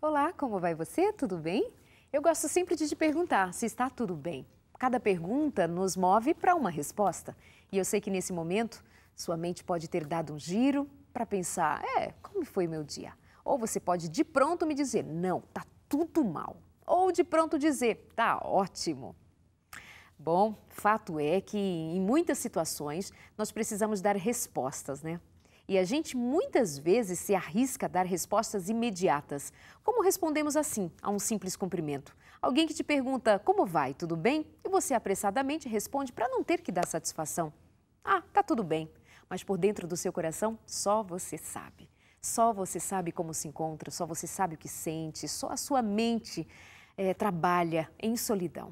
Olá, como vai você? Tudo bem? Eu gosto sempre de te perguntar se está tudo bem. Cada pergunta nos move para uma resposta. E eu sei que nesse momento, sua mente pode ter dado um giro para pensar, como foi meu dia? Ou você pode de pronto me dizer, não, tá tudo mal. Ou de pronto dizer, tá ótimo. Bom, fato é que em muitas situações nós precisamos dar respostas, né? E a gente muitas vezes se arrisca a dar respostas imediatas. Como respondemos assim a um simples cumprimento? Alguém que te pergunta, como vai, tudo bem? E você apressadamente responde para não ter que dar satisfação. Ah, tá tudo bem. Mas por dentro do seu coração, só você sabe. Só você sabe como se encontra, só você sabe o que sente, só a sua mente trabalha em solidão.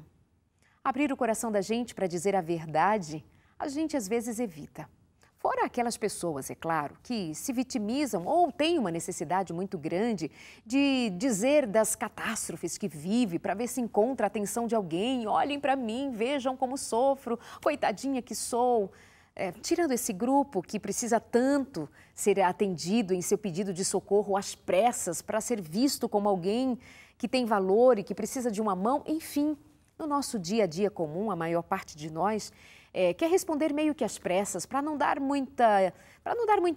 Abrir o coração da gente para dizer a verdade, a gente às vezes evita. Fora aquelas pessoas, é claro, que se vitimizam ou têm uma necessidade muito grande de dizer das catástrofes que vive para ver se encontra a atenção de alguém. Olhem para mim, vejam como sofro, coitadinha que sou. Tirando esse grupo que precisa tanto ser atendido em seu pedido de socorro às pressas para ser visto como alguém que tem valor e que precisa de uma mão, enfim. No nosso dia a dia comum, a maior parte de nós quer responder meio que às pressas para não dar muita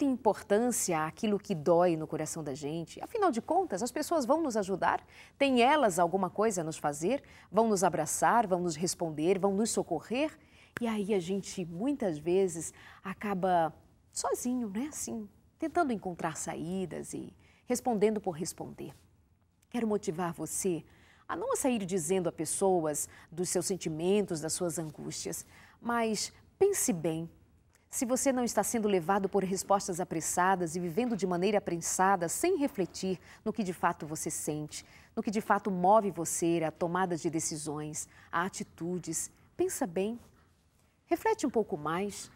importância àquilo que dói no coração da gente. Afinal de contas, as pessoas vão nos ajudar? Têm elas alguma coisa a nos fazer? Vão nos abraçar, vão nos responder, vão nos socorrer? E aí a gente muitas vezes acaba sozinho, né? Assim, tentando encontrar saídas e respondendo por responder. Quero motivar você a não sair dizendo a pessoas dos seus sentimentos, das suas angústias, mas pense bem. Se você não está sendo levado por respostas apressadas e vivendo de maneira apressada, sem refletir no que de fato você sente, no que de fato move você, a tomada de decisões, a atitudes, pensa bem. Reflete um pouco mais.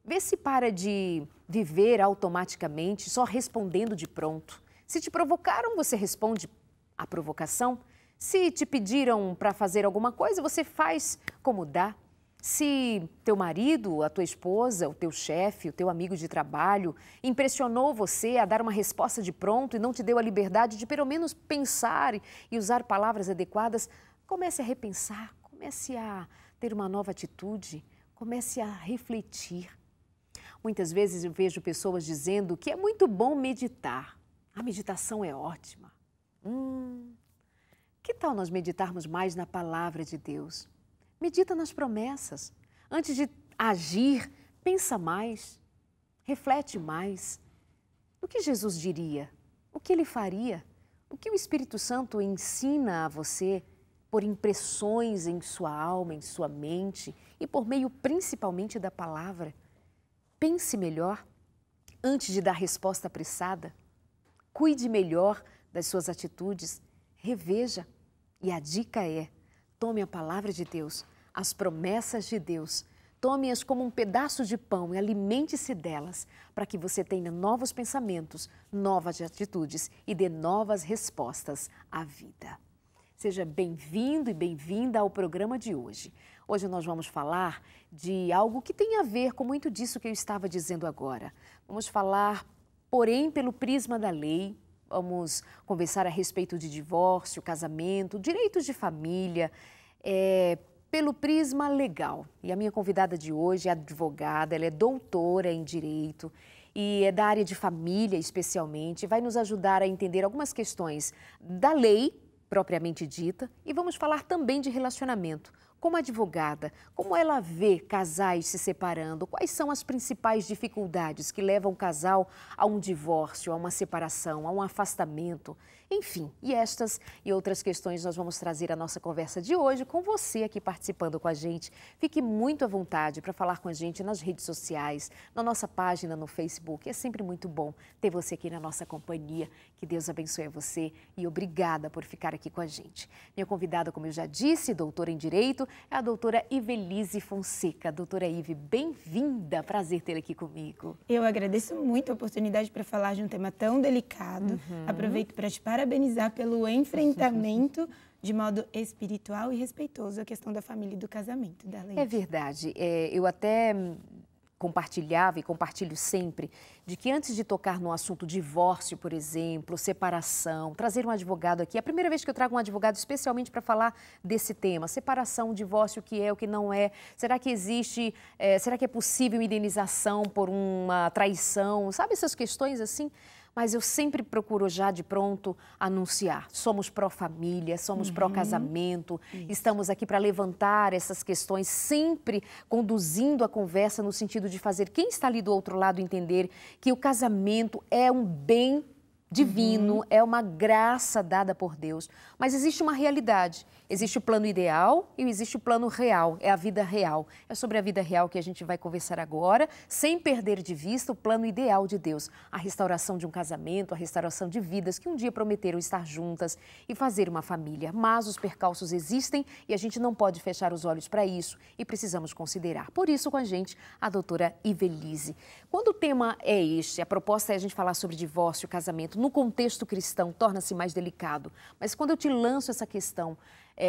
Vê se para de viver automaticamente, só respondendo de pronto. Se te provocaram, você responde à provocação. Se te pediram para fazer alguma coisa, você faz como dá. Se teu marido, a tua esposa, o teu chefe, o teu amigo de trabalho impressionou você a dar uma resposta de pronto e não te deu a liberdade de pelo menos pensar e usar palavras adequadas, comece a repensar, comece a ter uma nova atitude, comece a refletir. Muitas vezes eu vejo pessoas dizendo que é muito bom meditar. A meditação é ótima. Que tal nós meditarmos mais na palavra de Deus? Medita nas promessas. Antes de agir, pensa mais, reflete mais. O que Jesus diria? O que Ele faria? O que o Espírito Santo ensina a você por impressões em sua alma, em sua mente e por meio principalmente da palavra? Pense melhor antes de dar resposta apressada. Cuide melhor das suas atitudes. Reveja. E a dica é, tome a palavra de Deus, as promessas de Deus, tome-as como um pedaço de pão e alimente-se delas, para que você tenha novos pensamentos, novas atitudes e dê novas respostas à vida. Seja bem-vindo e bem-vinda ao programa de hoje. Hoje nós vamos falar de algo que tem a ver com muito disso que eu estava dizendo agora. Vamos falar, porém, pelo prisma da lei. Vamos conversar a respeito de divórcio, casamento, direitos de família, pelo prisma legal. E a minha convidada de hoje é advogada, ela é doutora em Direito e é da área de família especialmente, vai nos ajudar a entender algumas questões da lei propriamente dita e vamos falar também de relacionamento. Como advogada, como ela vê casais se separando? Quais são as principais dificuldades que levam o casal a um divórcio, a uma separação, a um afastamento? Enfim, e estas e outras questões nós vamos trazer à nossa conversa de hoje com você aqui participando com a gente. Fique muito à vontade para falar com a gente nas redes sociais, na nossa página no Facebook. É sempre muito bom ter você aqui na nossa companhia. Que Deus abençoe você e obrigada por ficar aqui com a gente. Minha convidada, como eu já disse, doutora em Direito, é a doutora Ivelise Fonseca. Doutora Ive, bem-vinda. Prazer tê-la aqui comigo. Eu agradeço muito a oportunidade para falar de um tema tão delicado. Aproveito para te parabenizar pelo enfrentamento de modo espiritual e respeitoso a questão da família e do casamento, da lei. É verdade. Eu até compartilhava e compartilho sempre, de que antes de tocar no assunto divórcio, por exemplo, separação, trazer um advogado aqui, é a primeira vez que eu trago um advogado especialmente para falar desse tema, separação, divórcio, o que é, o que não é, será que existe, será que é possível indenização por uma traição, sabe essas questões assim? Mas eu sempre procuro já de pronto anunciar. Somos pró-família, somos pró-casamento, estamos aqui para levantar essas questões, sempre conduzindo a conversa no sentido de fazer quem está ali do outro lado entender que o casamento é um bem divino, é uma graça dada por Deus, mas existe uma realidade, existe o plano ideal e existe o plano real, é a vida real. É sobre a vida real que a gente vai conversar agora, sem perder de vista o plano ideal de Deus, a restauração de um casamento, a restauração de vidas que um dia prometeram estar juntas e fazer uma família. Mas os percalços existem e a gente não pode fechar os olhos para isso e precisamos considerar. Por isso, com a gente, a doutora Ivelise. Quando o tema é este, a proposta é a gente falar sobre divórcio, casamento, no contexto cristão torna-se mais delicado. Mas quando eu te lanço essa questão,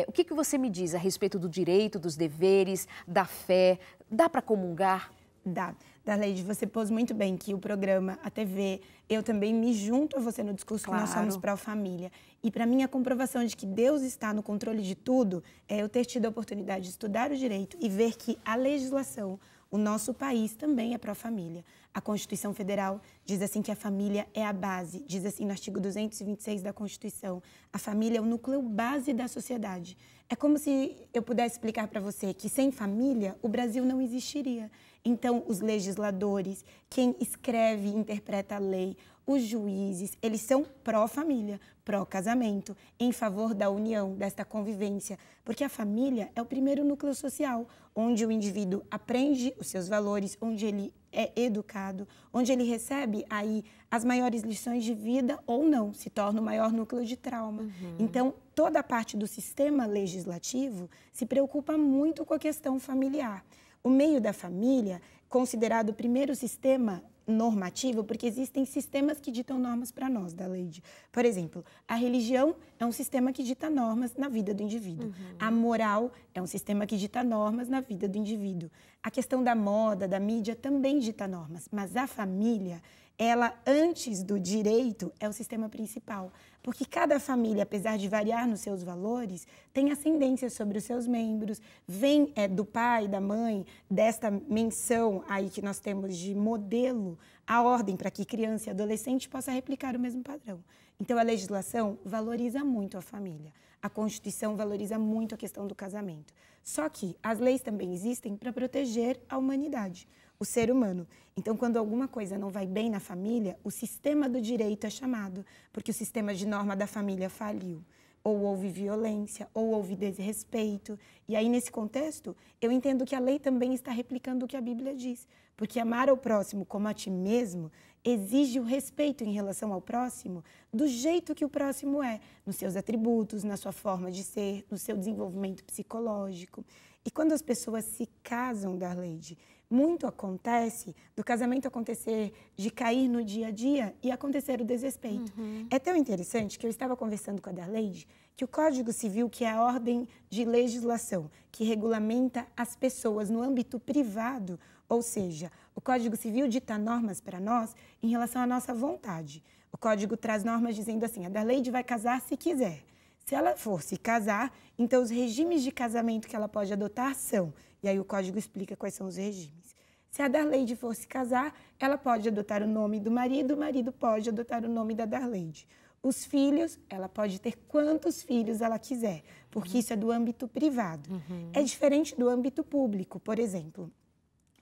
o que você me diz a respeito do direito, dos deveres, da fé? Dá para comungar? Dá. Darleide, você pôs muito bem que o programa, a TV, eu também me junto a você no discurso que nós somos pró-família. E para mim a comprovação de que Deus está no controle de tudo é eu ter tido a oportunidade de estudar o direito e ver que a legislação, o nosso país também é pró-família. A Constituição Federal diz assim que a família é a base, diz assim no artigo 226 da Constituição, a família é o núcleo base da sociedade. É como se eu pudesse explicar para você que sem família o Brasil não existiria. Então, os legisladores, quem escreve e interpreta a lei, os juízes, eles são pró-família, pró-casamento, em favor da união, desta convivência, porque a família é o primeiro núcleo social, onde o indivíduo aprende os seus valores, onde ele é educado, onde ele recebe aí as maiores lições de vida ou não, se torna o maior núcleo de trauma. Então, toda a parte do sistema legislativo se preocupa muito com a questão familiar. O meio da família, considerado o primeiro sistema normativo, porque existem sistemas que ditam normas para nós, Darleide. Por exemplo, a religião é um sistema que dita normas na vida do indivíduo. A moral é um sistema que dita normas na vida do indivíduo. A questão da moda, da mídia, também dita normas. Mas a família, ela, antes do direito, é o sistema principal. Porque cada família, apesar de variar nos seus valores, tem ascendência sobre os seus membros, vem do pai, da mãe, desta menção aí que nós temos de modelo, a ordem para que criança e adolescente possa replicar o mesmo padrão. Então, a legislação valoriza muito a família. A Constituição valoriza muito a questão do casamento. Só que as leis também existem para proteger a humanidade, o ser humano. Então, quando alguma coisa não vai bem na família, o sistema do direito é chamado, porque o sistema de norma da família faliu. Ou houve violência, ou houve desrespeito. E aí, nesse contexto, eu entendo que a lei também está replicando o que a Bíblia diz. Porque amar ao próximo como a ti mesmo exige o respeito em relação ao próximo do jeito que o próximo é, nos seus atributos, na sua forma de ser, no seu desenvolvimento psicológico. E quando as pessoas se casam, Darleide, muito acontece do casamento acontecer, de cair no dia a dia e acontecer o desrespeito. É tão interessante que eu estava conversando com a Darleide que o Código Civil, que é a ordem de legislação que regulamenta as pessoas no âmbito privado, ou seja, o Código Civil dita normas para nós em relação à nossa vontade. O Código traz normas dizendo assim, a Darleide vai casar se quiser. Se ela for se casar, então os regimes de casamento que ela pode adotar são, e aí o Código explica quais são os regimes. Se a Darleide for se casar, ela pode adotar o nome do marido, o marido pode adotar o nome da Darleide. Os filhos, ela pode ter quantos filhos ela quiser, porque isso é do âmbito privado. É diferente do âmbito público, por exemplo.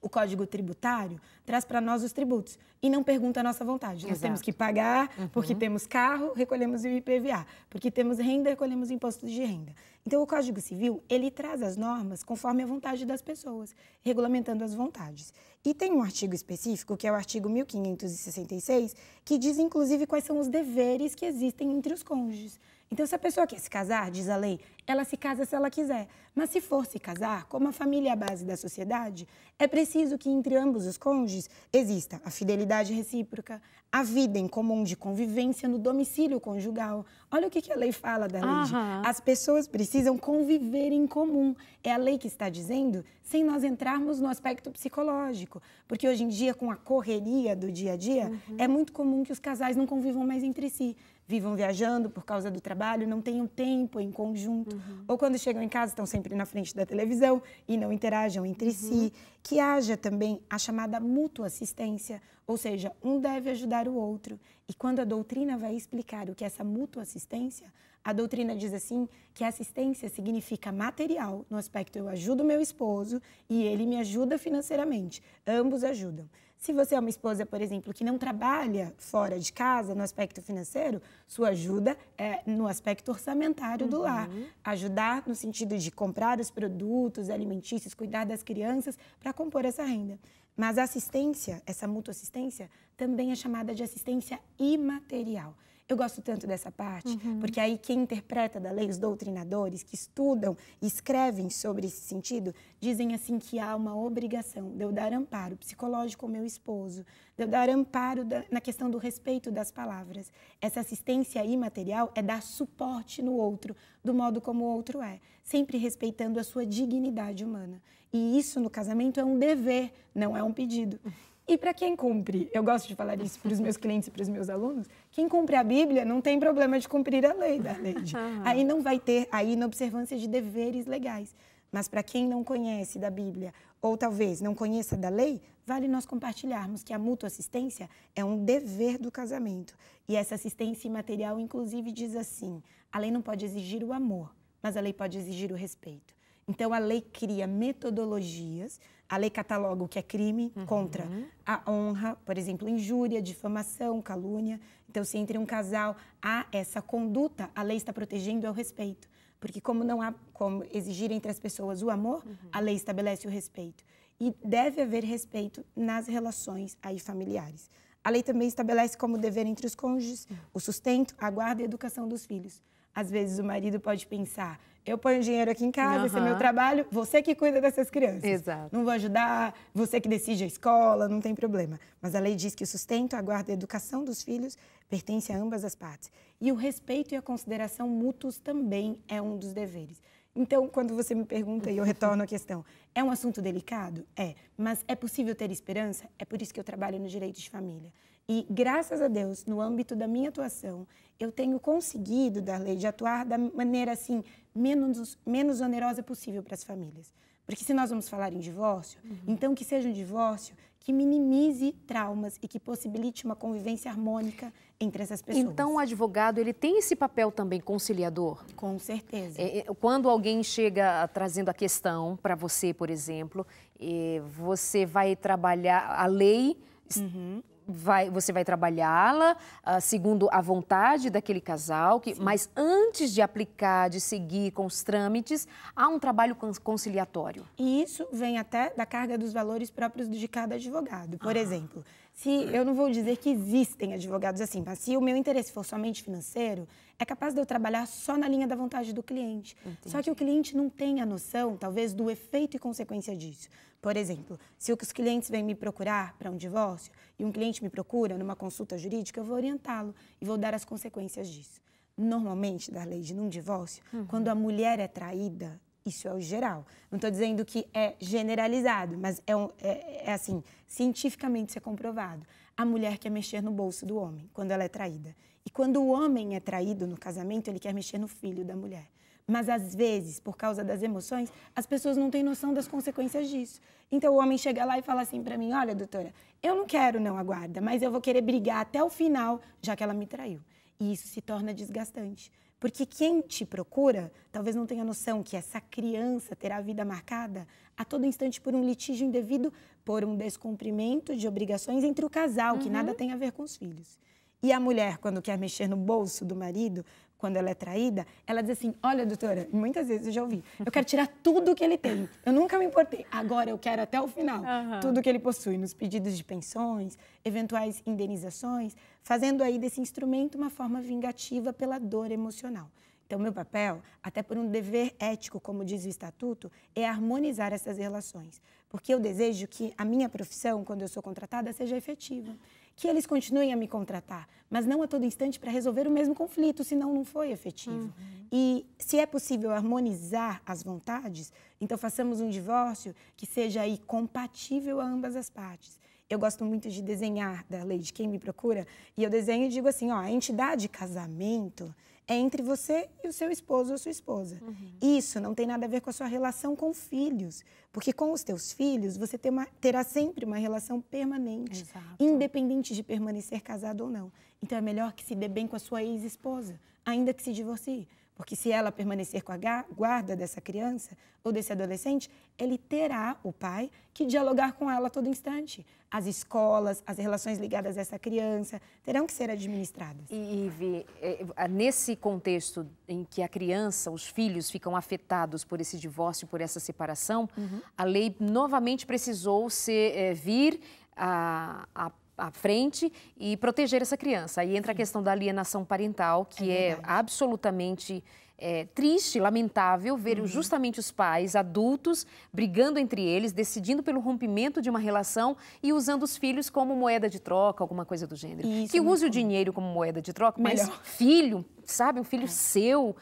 O Código Tributário traz para nós os tributos e não pergunta a nossa vontade. Nós temos que pagar, porque temos carro, recolhemos o IPVA. Porque temos renda, recolhemos imposto de renda. Então, o Código Civil, ele traz as normas conforme a vontade das pessoas, regulamentando as vontades. E tem um artigo específico, que é o artigo 1566, que diz, inclusive, quais são os deveres que existem entre os cônjuges. Então, se a pessoa quer se casar, diz a lei, ela se casa se ela quiser. Mas se for se casar, como a família é a base da sociedade, é preciso que entre ambos os cônjuges exista a fidelidade recíproca, a vida em comum de convivência no domicílio conjugal. Olha o que a lei fala da lei. As pessoas precisam conviver em comum. É a lei que está dizendo, sem nós entrarmos no aspecto psicológico. Porque hoje em dia, com a correria do dia a dia, é muito comum que os casais não convivam mais entre si. Vivam viajando por causa do trabalho, não tenham tempo em conjunto. Ou quando chegam em casa, estão sempre na frente da televisão e não interagem entre si. Que haja também a chamada mútua assistência, ou seja, um deve ajudar o outro. E quando a doutrina vai explicar o que é essa mútua assistência, a doutrina diz assim que a assistência significa material, no aspecto eu ajudo meu esposo e ele me ajuda financeiramente. Ambos ajudam. Se você é uma esposa, por exemplo, que não trabalha fora de casa, no aspecto financeiro, sua ajuda é no aspecto orçamentário do lar. Ajudar no sentido de comprar os produtos alimentícios, cuidar das crianças para compor essa renda. Mas a assistência, essa mútua assistência, também é chamada de assistência imaterial. Eu gosto tanto dessa parte, porque aí quem interpreta da lei, os doutrinadores que estudam e escrevem sobre esse sentido, dizem assim que há uma obrigação de eu dar amparo psicológico ao meu esposo, de eu dar amparo na questão do respeito das palavras. Essa assistência imaterial é dar suporte no outro, do modo como o outro é, sempre respeitando a sua dignidade humana. E isso no casamento é um dever, não é um pedido. E para quem cumpre, eu gosto de falar isso para os meus clientes e para os meus alunos, quem cumpre a Bíblia não tem problema de cumprir a lei da lei. Aí não vai ter a inobservância de deveres legais. Mas para quem não conhece da Bíblia, ou talvez não conheça da lei, vale nós compartilharmos que a mútua assistência é um dever do casamento. E essa assistência imaterial, inclusive, diz assim, a lei não pode exigir o amor, mas a lei pode exigir o respeito. Então, a lei cria metodologias, a lei cataloga o que é crime contra a honra, por exemplo, injúria, difamação, calúnia. Então, se entre um casal há essa conduta, a lei está protegendo ao respeito. Porque como não há como exigir entre as pessoas o amor, a lei estabelece o respeito. E deve haver respeito nas relações aí familiares. A lei também estabelece como dever entre os cônjuges o sustento, a guarda e a educação dos filhos. Às vezes o marido pode pensar, eu ponho dinheiro aqui em casa, esse é meu trabalho, você que cuida dessas crianças. Exato. Não vou ajudar, você que decide a escola, não tem problema. Mas a lei diz que o sustento, a guarda e a educação dos filhos pertence a ambas as partes. E o respeito e a consideração mútuos também é um dos deveres. Então, quando você me pergunta, e eu retorno à questão, é um assunto delicado? É. Mas é possível ter esperança? É por isso que eu trabalho no direito de família. E, graças a Deus, no âmbito da minha atuação, eu tenho conseguido, Darley, de atuar da maneira, assim, menos onerosa possível para as famílias. Porque se nós vamos falar em divórcio, então que seja um divórcio que minimize traumas e que possibilite uma convivência harmônica entre essas pessoas. Então, o advogado, ele tem esse papel também conciliador? Com certeza. Quando alguém chega trazendo a questão para você, por exemplo, você vai trabalhar a lei... Você vai trabalhá-la segundo a vontade daquele casal, mas antes de aplicar, de seguir com os trâmites, há um trabalho conciliatório. E isso vem até da carga dos valores próprios de cada advogado. Por exemplo, se eu não vou dizer que existem advogados assim, mas se o meu interesse for somente financeiro, é capaz de eu trabalhar só na linha da vontade do cliente. Entendi. Só que o cliente não tem a noção, talvez, do efeito e consequência disso. Por exemplo, se os clientes vêm me procurar para um divórcio e um cliente me procura numa consulta jurídica, eu vou orientá-lo e vou dar as consequências disso. Normalmente, Darley, num divórcio, quando a mulher é traída, isso é o geral. Não estou dizendo que é generalizado, mas é assim, cientificamente isso é comprovado. A mulher quer mexer no bolso do homem quando ela é traída. E quando o homem é traído no casamento, ele quer mexer no filho da mulher. Mas, às vezes, por causa das emoções, as pessoas não têm noção das consequências disso. Então, o homem chega lá e fala assim para mim, olha, doutora, eu não quero não a guarda, mas eu vou querer brigar até o final, já que ela me traiu. E isso se torna desgastante. Porque quem te procura, talvez não tenha noção que essa criança terá a vida marcada a todo instante por um litígio indevido, por um descumprimento de obrigações entre o casal, que nada tem a ver com os filhos. E a mulher, quando quer mexer no bolso do marido, quando ela é traída, ela diz assim, olha, doutora, muitas vezes eu já ouvi, eu quero tirar tudo que ele tem, eu nunca me importei, agora eu quero até o final, tudo que ele possui, nos pedidos de pensões, eventuais indenizações, fazendo aí desse instrumento uma forma vingativa pela dor emocional. Então, meu papel, até por um dever ético, como diz o Estatuto, é harmonizar essas relações. Porque eu desejo que a minha profissão, quando eu sou contratada, seja efetiva. Que eles continuem a me contratar, mas não a todo instante para resolver o mesmo conflito, senão não foi efetivo. E se é possível harmonizar as vontades, então façamos um divórcio que seja aí compatível a ambas as partes. Eu gosto muito de desenhar, Darleide, quem me procura, e eu desenho e digo assim, ó, a entidade casamento é entre você e o seu esposo ou sua esposa. Isso não tem nada a ver com a sua relação com filhos, porque com os teus filhos você terá sempre uma relação permanente, independente de permanecer casado ou não. Então é melhor que se dê bem com a sua ex-esposa, ainda que se divorcie. Porque se ela permanecer com a guarda dessa criança ou desse adolescente, ele terá, o pai, que dialogar com ela a todo instante. As escolas, as relações ligadas a essa criança terão que ser administradas. E Ive, nesse contexto em que a criança, os filhos ficam afetados por esse divórcio, por essa separação, a lei novamente precisou vir à frente e proteger essa criança. Aí entra a questão da alienação parental, que é absolutamente triste, lamentável, ver justamente os pais adultos brigando entre eles, decidindo pelo rompimento de uma relação e usando os filhos como moeda de troca, alguma coisa do gênero. Isso, que use o dinheiro como moeda de troca, mas filho, sabe, um filho seu...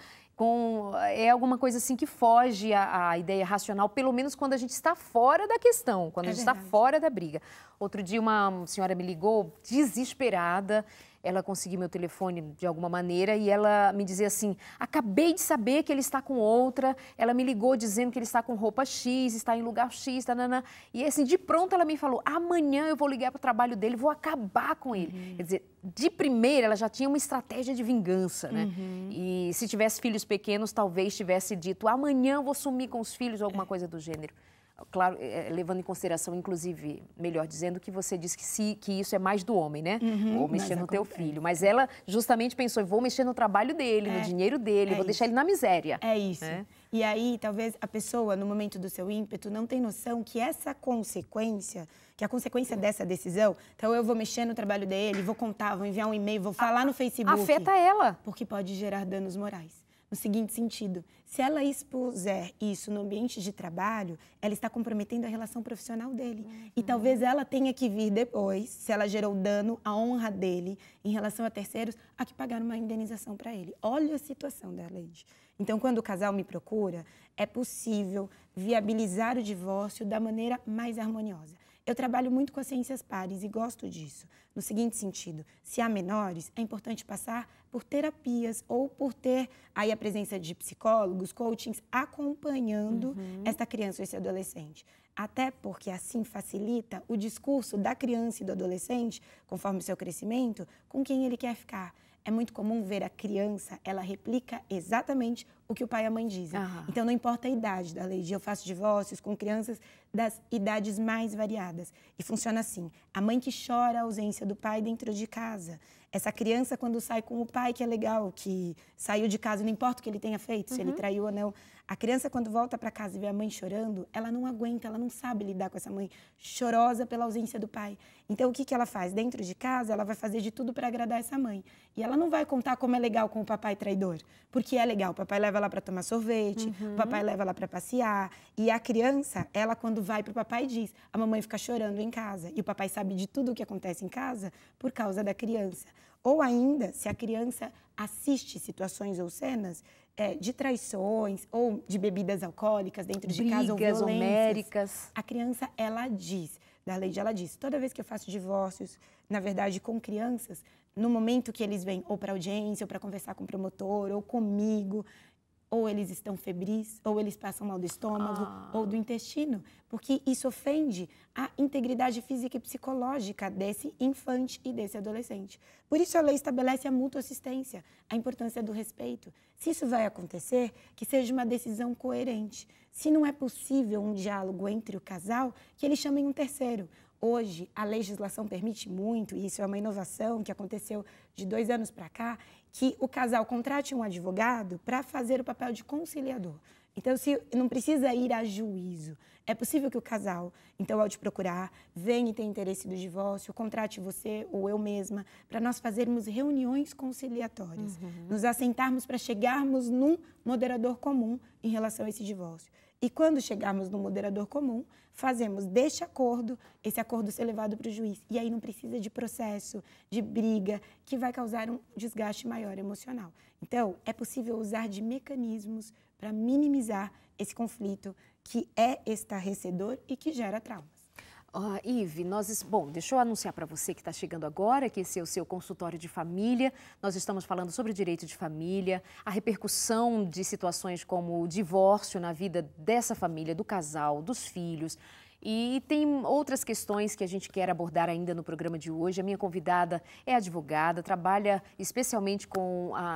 é alguma coisa assim que foge à ideia racional, pelo menos quando a gente está fora da questão, quando a gente está fora da briga. Outro dia uma senhora me ligou desesperada, ela conseguiu meu telefone de alguma maneira e ela me dizia assim, acabei de saber que ele está com outra, ela me ligou dizendo que ele está com roupa X, está em lugar X, tanana. E assim, de pronto ela me falou, amanhã eu vou ligar para o trabalho dele, vou acabar com ele. Quer dizer, de primeira ela já tinha uma estratégia de vingança, né? E se tivesse filhos pequenos, talvez tivesse dito, amanhã eu vou sumir com os filhos ou alguma coisa do gênero. Claro, levando em consideração, inclusive, melhor dizendo, que você disse que isso é mais do homem, né? Ou mexer no teu filho. Mas ela justamente pensou, vou mexer no trabalho dele, no dinheiro dele, vou deixar ele na miséria. É isso. E aí, talvez a pessoa, no momento do seu ímpeto, não tem noção que essa consequência, que a consequência dessa decisão, então eu vou mexer no trabalho dele, vou contar, vou enviar um e-mail, vou falar no Facebook. Afeta ela. Porque pode gerar danos morais. No seguinte sentido, se ela expuser isso no ambiente de trabalho, ela está comprometendo a relação profissional dele. E talvez ela tenha que vir depois, se ela gerou dano à honra dele em relação a terceiros, a que pagar uma indenização para ele. Olha a situação da Darleide. Então, quando o casal me procura, é possível viabilizar o divórcio da maneira mais harmoniosa. Eu trabalho muito com as ciências pares e gosto disso. No seguinte sentido, se há menores, é importante passar por terapias ou por ter aí a presença de psicólogos, coachings, acompanhando esta criança ou esse adolescente. Até porque assim facilita o discurso da criança e do adolescente, conforme o seu crescimento, com quem ele quer ficar. É muito comum ver a criança, ela replica exatamente o que o pai e a mãe dizem. Então, não importa a idade da Darleide, eu faço divórcios com crianças das idades mais variadas. E funciona assim, a mãe que chora a ausência do pai dentro de casa. Essa criança, quando sai com o pai, que é legal, que saiu de casa, não importa o que ele tenha feito, se ele traiu ou não. A criança, quando volta para casa e vê a mãe chorando, ela não aguenta, ela não sabe lidar com essa mãe chorosa pela ausência do pai. Então, o que ela faz? Dentro de casa, ela vai fazer de tudo para agradar essa mãe. E ela não vai contar como é legal com o papai traidor, porque é legal. O papai leva ela para tomar sorvete, o papai leva ela para passear. E a criança, ela quando vai para o papai diz, a mamãe fica chorando em casa. E o papai sabe de tudo o que acontece em casa por causa da criança. Ou ainda, se a criança assiste situações ou cenas de traições ou de bebidas alcoólicas dentro de casa ou violências, homéricas. A criança, ela diz, Darleide, ela diz, toda vez que eu faço divórcios, na verdade, com crianças, no momento que eles vêm ou para audiência, ou para conversar com o promotor, ou comigo, ou eles estão febris, ou eles passam mal do estômago, ou do intestino, porque isso ofende a integridade física e psicológica desse infante e desse adolescente. Por isso a lei estabelece a mútua assistência, a importância do respeito. Se isso vai acontecer, que seja uma decisão coerente. Se não é possível um diálogo entre o casal, que eles chamem um terceiro. Hoje, a legislação permite muito, e isso é uma inovação que aconteceu de 2 anos para cá, que o casal contrate um advogado para fazer o papel de conciliador. Então, se não precisa ir a juízo, é possível que o casal, então, ao te procurar, venha e tenha interesse do divórcio, contrate você ou eu mesma, para nós fazermos reuniões conciliatórias, nos assentarmos para chegarmos num moderador comum em relação a esse divórcio. E quando chegarmos no moderador comum, fazemos deste acordo, esse acordo ser levado para o juiz. E aí não precisa de processo, de briga, que vai causar um desgaste maior emocional. Então, é possível usar de mecanismos para minimizar esse conflito que é estarrecedor e que gera traumas. Ive, bom, deixa eu anunciar para você que está chegando agora, que esse é o seu consultório de família. Nós estamos falando sobre direito de família, a repercussão de situações como o divórcio na vida dessa família, do casal, dos filhos. E tem outras questões que a gente quer abordar ainda no programa de hoje. A minha convidada é advogada, trabalha especialmente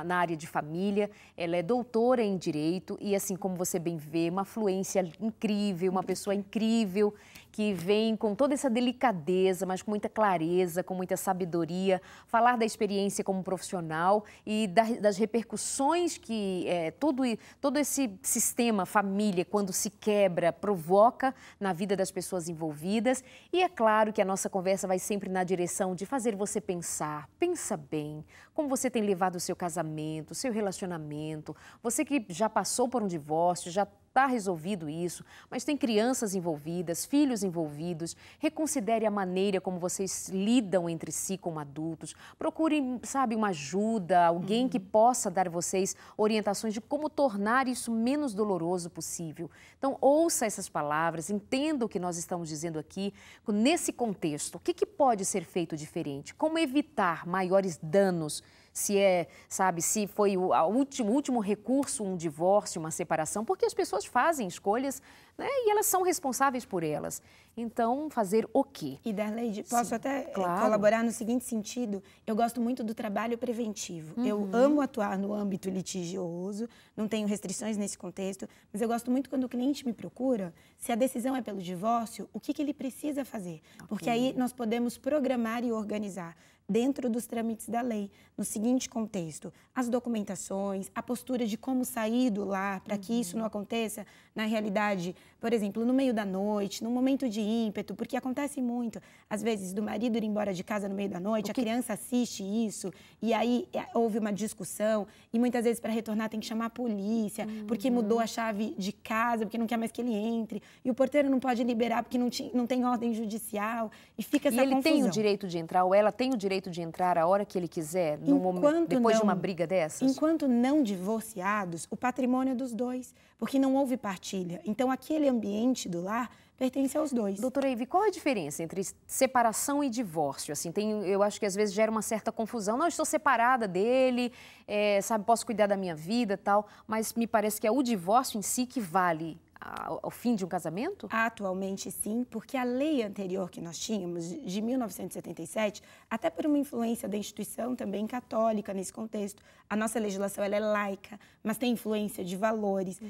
na área de família. Ela é doutora em Direito e, assim como você bem vê, uma fluência incrível, uma pessoa incrível que vem com toda essa delicadeza, mas com muita clareza, com muita sabedoria, falar da experiência como profissional e das repercussões que todo esse sistema família, quando se quebra, provoca na vida das pessoas envolvidas. E é claro que a nossa conversa vai sempre na direção de fazer você pensar. Pensa bem, como você tem levado o seu casamento, o seu relacionamento. Você que já passou por um divórcio, já está resolvido isso, mas tem crianças envolvidas, filhos envolvidos. Reconsidere a maneira como vocês lidam entre si como adultos. Procurem, sabe, uma ajuda, alguém que possa dar a vocês orientações de como tornar isso menos doloroso possível. Então, ouça essas palavras, entenda o que nós estamos dizendo aqui. Nesse contexto, o que pode ser feito diferente? Como evitar maiores danos? Se foi o último recurso, um divórcio, uma separação, porque as pessoas fazem escolhas, né, e elas são responsáveis por elas. Então, fazer o quê? E, Darleide, posso até colaborar no seguinte sentido? Eu gosto muito do trabalho preventivo. Eu amo atuar no âmbito litigioso, não tenho restrições nesse contexto, mas eu gosto muito quando o cliente me procura, se a decisão é pelo divórcio, o que ele precisa fazer? Porque aí nós podemos programar e organizar dentro dos trâmites da lei, no seguinte contexto: as documentações, a postura de como sair do lar para que isso não aconteça na realidade, por exemplo, no meio da noite, num momento de ímpeto, porque acontece muito, às vezes, do marido ir embora de casa no meio da noite, a criança assiste isso, e aí houve uma discussão, e muitas vezes para retornar tem que chamar a polícia, porque mudou a chave de casa, porque não quer mais que ele entre, e o porteiro não pode liberar porque não tem ordem judicial, e fica essa confusão. E ele tem o direito de entrar, ou ela tem o direito de entrar a hora que ele quiser, depois de uma briga dessas? Enquanto não divorciados, o patrimônio é dos dois, porque não houve partilha. Então, aquele ambiente do lar pertence aos dois. Doutora Ive, qual a diferença entre separação e divórcio? Assim, eu acho que às vezes gera uma certa confusão. Não, eu estou separada dele, posso cuidar da minha vida e tal, mas me parece que é o divórcio em si que vale ao fim de um casamento? Atualmente, sim, porque a lei anterior que nós tínhamos, de 1977, até por uma influência da instituição também católica nesse contexto, a nossa legislação ela é laica, mas tem influência de valores,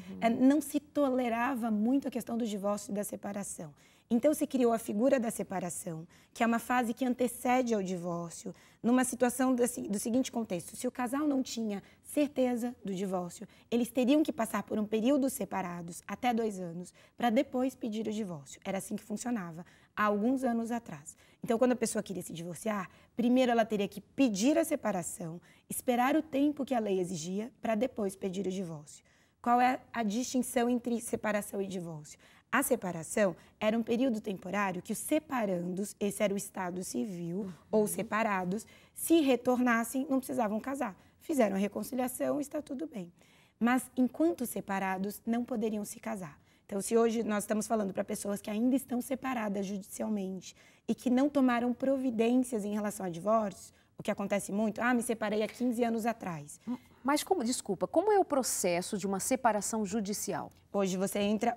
não se tolerava muito a questão do divórcio e da separação. Então, se criou a figura da separação, que é uma fase que antecede ao divórcio, numa situação do seguinte contexto: se o casal não tinha certeza do divórcio, eles teriam que passar por um período separados, até 2 anos, para depois pedir o divórcio. Era assim que funcionava, há alguns anos atrás. Então, quando a pessoa queria se divorciar, primeiro ela teria que pedir a separação, esperar o tempo que a lei exigia, para depois pedir o divórcio. Qual é a distinção entre separação e divórcio? A separação era um período temporário que os separandos, esse era o estado civil, ou separados, se retornassem, não precisavam casar. Fizeram a reconciliação, está tudo bem. Mas, enquanto separados, não poderiam se casar. Então, se hoje nós estamos falando para pessoas que ainda estão separadas judicialmente e que não tomaram providências em relação a divórcio, o que acontece muito, me separei há 15 anos atrás. Mas desculpa, como é o processo de uma separação judicial? Hoje você entra,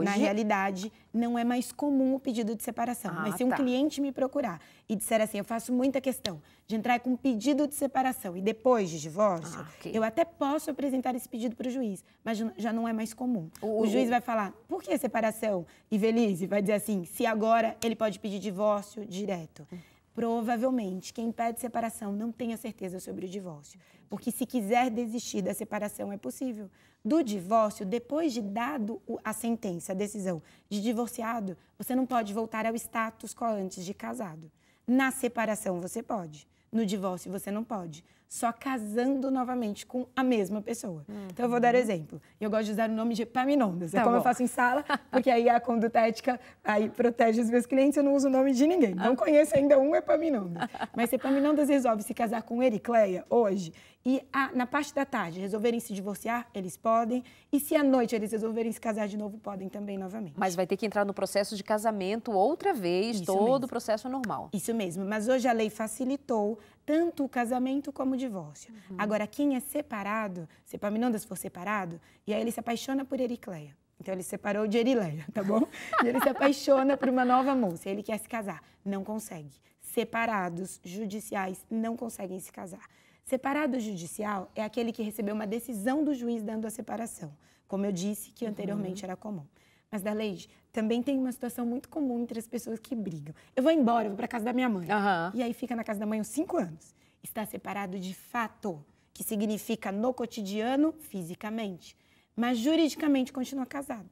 na realidade, não é mais comum o pedido de separação. Mas se um cliente me procurar e disser assim, eu faço muita questão de entrar com um pedido de separação e depois de divórcio, eu até posso apresentar esse pedido para o juiz, mas já não é mais comum. O juiz vai falar, por que separação? E Velise vai dizer assim, se agora ele pode pedir divórcio direto. Provavelmente, quem pede separação não tem a certeza sobre o divórcio. Porque se quiser desistir da separação, é possível. Do divórcio, depois de dado a sentença, a decisão de divorciado, você não pode voltar ao status quo antes de casado. Na separação, você pode. No divórcio, você não pode. Só casando novamente com a mesma pessoa. Então, eu vou dar exemplo. Eu gosto de usar o nome de Epaminondas. É como eu faço em sala, porque aí a conduta ética aí protege os meus clientes, eu não uso o nome de ninguém. Não conheço ainda um Epaminondas. Mas se Epaminondas resolve se casar com Ericleia hoje, e na parte da tarde resolverem se divorciar, eles podem. E se à noite eles resolverem se casar de novo, podem também novamente. Mas vai ter que entrar no processo de casamento outra vez, Isso todo mesmo. o processo normal. Isso mesmo, mas hoje a lei facilitou tanto o casamento como o divórcio. Agora, quem é separado, se Epaminondas for separado, e aí ele se apaixona por Ericleia. Então, ele se separou de Erileia, tá bom? E ele se apaixona por uma nova moça, ele quer se casar. Não consegue. Separados judiciais não conseguem se casar. Separado judicial é aquele que recebeu uma decisão do juiz dando a separação, como eu disse que anteriormente era comum. Mas, Darleide, também tem uma situação muito comum entre as pessoas que brigam. Eu vou embora, eu vou para casa da minha mãe. E aí fica na casa da mãe uns 5 anos. Está separado de fato, que significa no cotidiano, fisicamente. Mas juridicamente continua casado.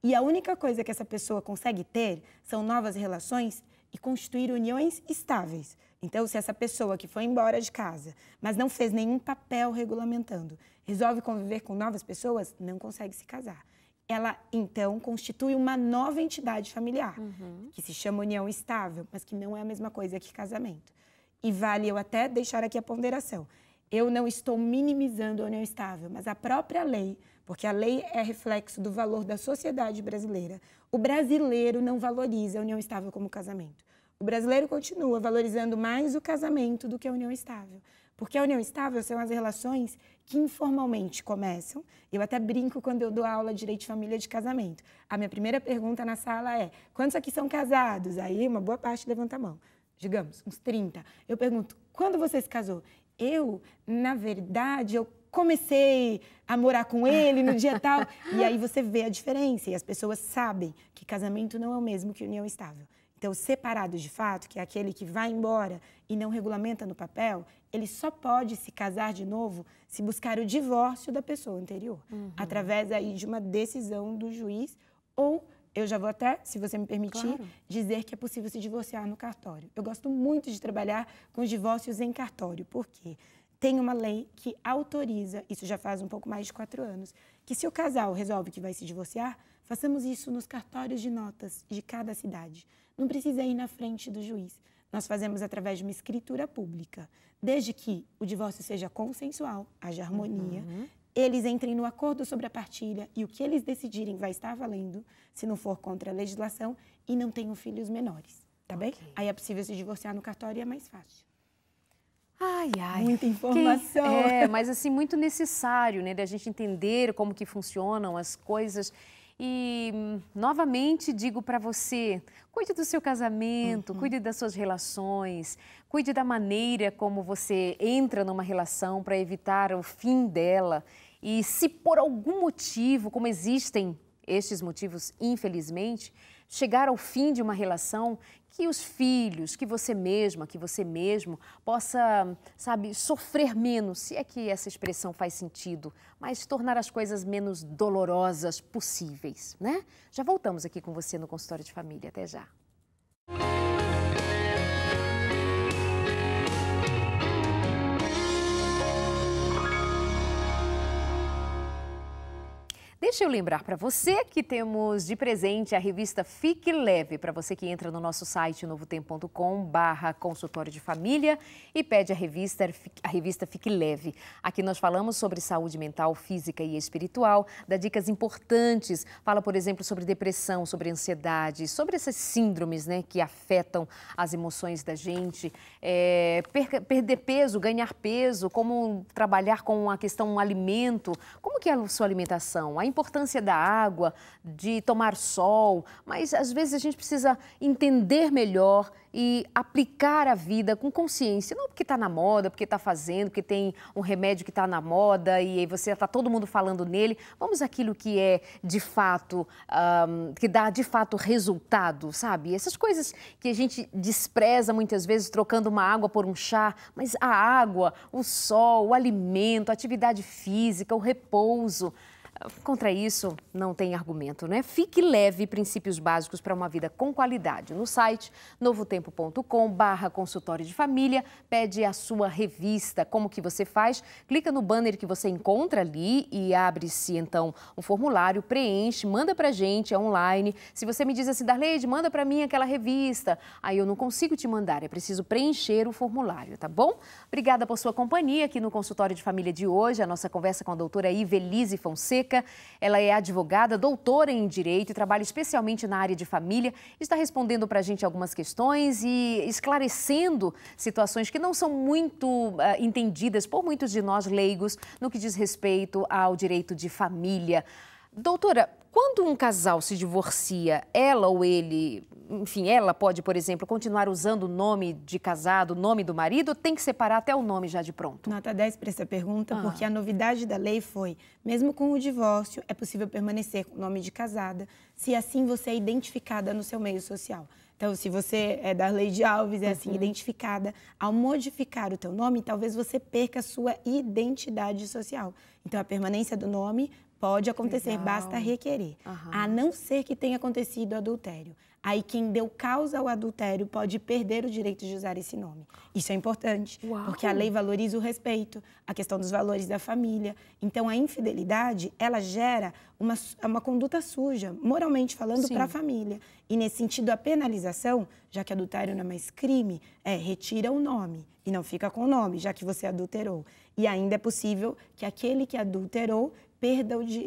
E a única coisa que essa pessoa consegue ter são novas relações e constituir uniões estáveis. Então, se essa pessoa que foi embora de casa, mas não fez nenhum papel regulamentando, resolve conviver com novas pessoas, não consegue se casar. Ela, então, constitui uma nova entidade familiar, que se chama união estável, mas que não é a mesma coisa que casamento. E vale eu até deixar aqui a ponderação. Eu não estou minimizando a união estável, mas a própria lei, porque a lei é reflexo do valor da sociedade brasileira. O brasileiro não valoriza a união estável como casamento. O brasileiro continua valorizando mais o casamento do que a união estável. Porque a união estável são as relações que informalmente começam. Eu até brinco quando eu dou aula de direito de família de casamento. A minha primeira pergunta na sala é, quantos aqui são casados? Aí uma boa parte levanta a mão. Digamos, uns 30. Eu pergunto, quando você se casou? Na verdade, eu comecei a morar com ele no dia tal. E aí você vê a diferença. E as pessoas sabem que casamento não é o mesmo que união estável. Então, separado de fato, que é aquele que vai embora e não regulamenta no papel, ele só pode se casar de novo se buscar o divórcio da pessoa anterior, através aí de uma decisão do juiz, ou eu já vou até, se você me permitir, dizer que é possível se divorciar no cartório. Eu gosto muito de trabalhar com os divórcios em cartório, porque tem uma lei que autoriza, isso já faz um pouco mais de 4 anos, que se o casal resolve que vai se divorciar, façamos isso nos cartórios de notas de cada cidade. Não precisa ir na frente do juiz. Nós fazemos através de uma escritura pública. Desde que o divórcio seja consensual, haja harmonia, eles entrem no acordo sobre a partilha e o que eles decidirem vai estar valendo, se não for contra a legislação, e não tenham filhos menores, tá bem? Aí é possível se divorciar no cartório e é mais fácil. Ai, muita informação. Mas assim, muito necessário, né, da gente entender como que funcionam as coisas. E, novamente, digo para você, cuide do seu casamento, cuide das suas relações, cuide da maneira como você entra numa relação para evitar o fim dela. E se por algum motivo, como existem estes motivos, infelizmente, chegar ao fim de uma relação, que os filhos, que você mesma, que você mesmo possa, sabe, sofrer menos, se é que essa expressão faz sentido, mas tornar as coisas menos dolorosas possíveis, né? Já voltamos aqui com você no Consultório de Família. Até já. Deixa eu lembrar para você que temos de presente a revista Fique Leve, para você que entra no nosso site novotempo.com/consultório de família e pede a revista Fique Leve. Aqui nós falamos sobre saúde mental, física e espiritual, dá dicas importantes, fala, por exemplo, sobre depressão, sobre ansiedade, sobre essas síndromes, né, que afetam as emoções da gente, perder peso, ganhar peso, como trabalhar com a questão alimento, como que é a sua alimentação, a importância da água, de tomar sol, mas às vezes a gente precisa entender melhor e aplicar a vida com consciência, não porque está na moda, porque está fazendo, porque tem um remédio que está na moda e você está todo mundo falando nele. Vamos àquilo que é de fato, que dá de fato resultado, sabe? Essas coisas que a gente despreza muitas vezes trocando uma água por um chá, mas a água, o sol, o alimento, a atividade física, o repouso. Contra isso, não tem argumento, né? Fique leve, princípios básicos para uma vida com qualidade. No site novotempo.com/consultório de família, pede a sua revista. Como que você faz? Clica no banner que você encontra ali e abre-se, então, um formulário, preenche, manda pra gente, é online. Se você me diz assim, Darleide, manda pra mim aquela revista, aí eu não consigo te mandar, é preciso preencher o formulário, tá bom? Obrigada por sua companhia aqui no Consultório de Família de hoje, a nossa conversa com a doutora Ivelise Fonseca. Ela é advogada, doutora em Direito e trabalha especialmente na área de família. Está respondendo para a gente algumas questões e esclarecendo situações que não são muito entendidas por muitos de nós leigos no que diz respeito ao direito de família. Doutora, quando um casal se divorcia, ela ou ele, enfim, ela pode, por exemplo, continuar usando o nome de casado, o nome do marido, ou tem que separar até o nome já de pronto? Nota 10 para essa pergunta, porque a novidade da lei foi, mesmo com o divórcio, é possível permanecer com o nome de casada, se assim você é identificada no seu meio social. Então, se você é Darleide Alves, é assim identificada, ao modificar o teu nome, talvez você perca a sua identidade social. Então, a permanência do nome pode acontecer, basta requerer. A não ser que tenha acontecido adultério. Aí quem deu causa ao adultério pode perder o direito de usar esse nome. Isso é importante, porque a lei valoriza o respeito, a questão dos valores da família. Então, a infidelidade, ela gera uma conduta suja, moralmente falando, para a família. E, nesse sentido, a penalização, já que adultério não é mais crime, retira o nome e não fica com o nome, já que você adulterou. E ainda é possível que aquele que adulterou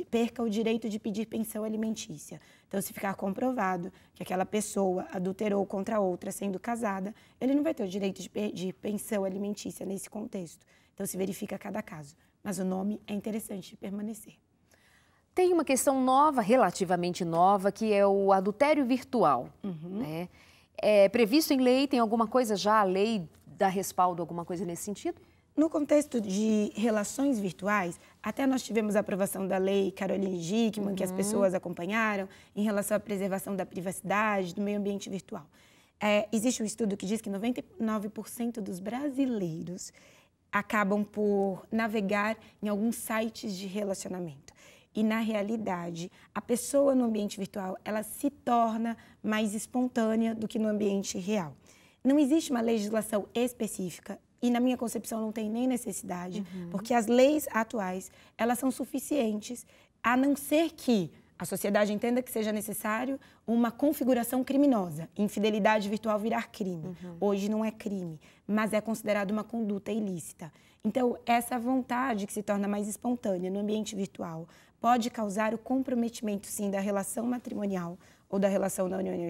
perca o direito de pedir pensão alimentícia. Então, se ficar comprovado que aquela pessoa adulterou contra outra sendo casada, ele não vai ter o direito de pensão alimentícia nesse contexto. Então, se verifica cada caso. Mas o nome é interessante de permanecer. Tem uma questão nova, relativamente nova, que é o adultério virtual. Né? É previsto em lei, tem alguma coisa já, a lei dá respaldo, alguma coisa nesse sentido? No contexto de relações virtuais, até nós tivemos a aprovação da lei Caroline Dickmann, que as pessoas acompanharam, em relação à preservação da privacidade, do meio ambiente virtual. Existe um estudo que diz que 99% dos brasileiros acabam por navegar em alguns sites de relacionamento. E, na realidade, a pessoa no ambiente virtual, ela se torna mais espontânea do que no ambiente real. Não existe uma legislação específica e, na minha concepção, não tem nem necessidade, porque as leis atuais, elas são suficientes, a não ser que a sociedade entenda que seja necessário uma configuração criminosa. Infidelidade virtual virar crime. Hoje não é crime, mas é considerado uma conduta ilícita. Então, essa vontade que se torna mais espontânea no ambiente virtual pode causar o comprometimento, sim, da relação matrimonial ou da relação da união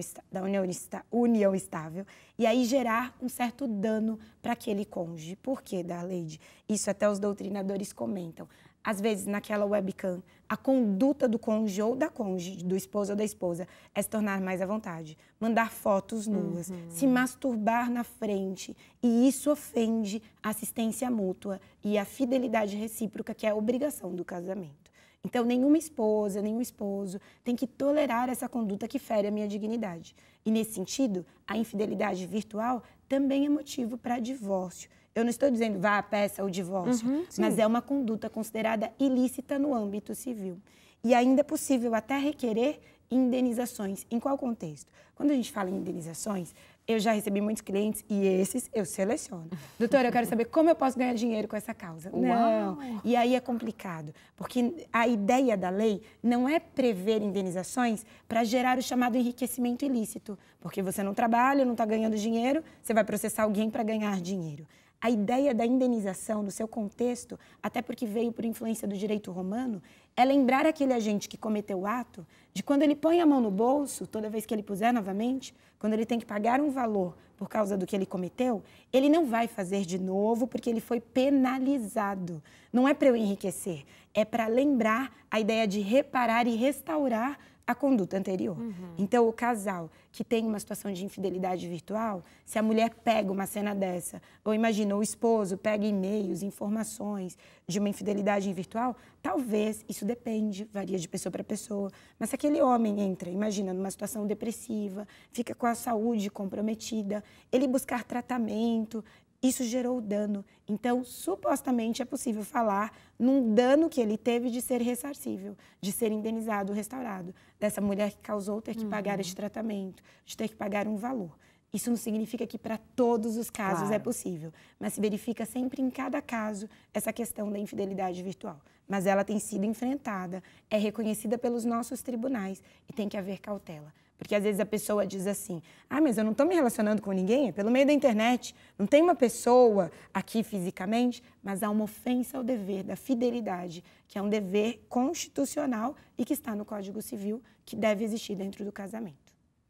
estável, e aí gerar um certo dano para aquele cônjuge. Por quê, Darleide? Isso até os doutrinadores comentam. Às vezes, naquela webcam, a conduta do cônjuge ou da cônjuge, do esposo ou da esposa, é se tornar mais à vontade, mandar fotos nuas, se masturbar na frente, e isso ofende a assistência mútua e a fidelidade recíproca, que é a obrigação do casamento. Então, nenhuma esposa, nenhum esposo tem que tolerar essa conduta que fere a minha dignidade. E, nesse sentido, a infidelidade virtual também é motivo para divórcio. Eu não estou dizendo vá, peça o divórcio, mas é uma conduta considerada ilícita no âmbito civil. E ainda é possível até requerer indenizações. Em qual contexto? Quando a gente fala em indenizações, Eu já recebi muitos clientes e esses eu seleciono. Doutora, eu quero saber como eu posso ganhar dinheiro com essa causa. Uau. Não, e aí é complicado, porque a ideia da lei não é prever indenizações para gerar o chamado enriquecimento ilícito, porque você não trabalha, não está ganhando dinheiro, você vai processar alguém para ganhar dinheiro. A ideia da indenização, no seu contexto, até porque veio por influência do direito romano, é lembrar aquele agente que cometeu o ato de quando ele põe a mão no bolso, toda vez que ele puser novamente, quando ele tem que pagar um valor por causa do que ele cometeu, ele não vai fazer de novo porque ele foi penalizado. Não é para eu enriquecer, é para lembrar a ideia de reparar e restaurar a conduta anterior. Então, o casal que tem uma situação de infidelidade virtual, se a mulher pega uma cena dessa, ou imagina, o esposo pega e-mails, informações de uma infidelidade virtual, talvez, isso depende, varia de pessoa para pessoa, mas se aquele homem entra, imagina, numa situação depressiva, fica com a saúde comprometida, ele buscar tratamento, isso gerou dano. Então, supostamente, é possível falar num dano que ele teve de ser ressarcível, de ser indenizado, restaurado, dessa mulher que causou ter que pagar esse tratamento, de ter que pagar um valor. Isso não significa que para todos os casos é possível, mas se verifica sempre em cada caso essa questão da infidelidade virtual. Mas ela tem sido enfrentada, é reconhecida pelos nossos tribunais e tem que haver cautela. Porque às vezes a pessoa diz assim, mas eu não estou me relacionando com ninguém, é pelo meio da internet, não tem uma pessoa aqui fisicamente, mas há uma ofensa ao dever da fidelidade, que é um dever constitucional e que está no Código Civil, que deve existir dentro do casamento.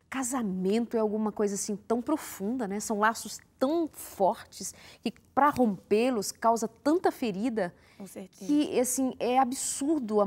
Casamento é alguma coisa assim tão profunda, né? São laços tão fortes que para rompê-los causa tanta ferida. Com certeza. Que assim é absurdo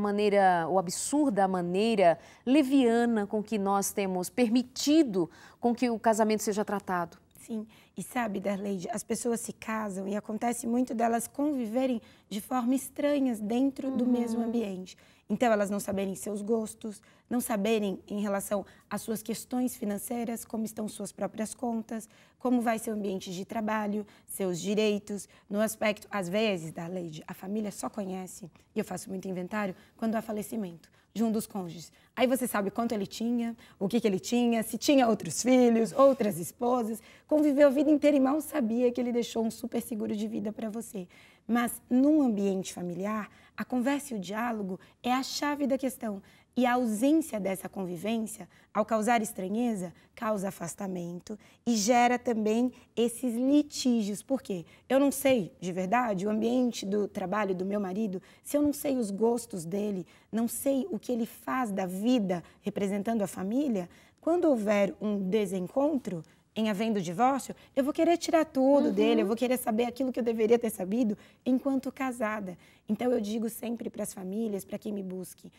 absurda a maneira leviana com que nós temos permitido com que o casamento seja tratado. Sim, e sabe, Darleide, as pessoas se casam e acontece muito delas conviverem de forma estranhas dentro do mesmo ambiente. Então, elas não saberem seus gostos, não saberem em relação às suas questões financeiras, como estão suas próprias contas, como vai ser o ambiente de trabalho, seus direitos, no aspecto, às vezes, Darleide, a família só conhece, e eu faço muito inventário, quando há falecimento de um dos cônjuges. Aí você sabe quanto ele tinha, o que ele tinha, se tinha outros filhos, outras esposas, conviveu a vida inteira e mal sabia que ele deixou um super seguro de vida para você. Mas num ambiente familiar, a conversa e o diálogo é a chave da questão. E a ausência dessa convivência, ao causar estranheza, causa afastamento e gera também esses litígios. Por quê? Eu não sei, de verdade, o ambiente do trabalho do meu marido, se eu não sei os gostos dele, não sei o que ele faz da vida representando a família, quando houver um desencontro, em havendo divórcio, eu vou querer tirar tudo dele, eu vou querer saber aquilo que eu deveria ter sabido enquanto casada. Então, eu digo sempre para as famílias, para quem me busque,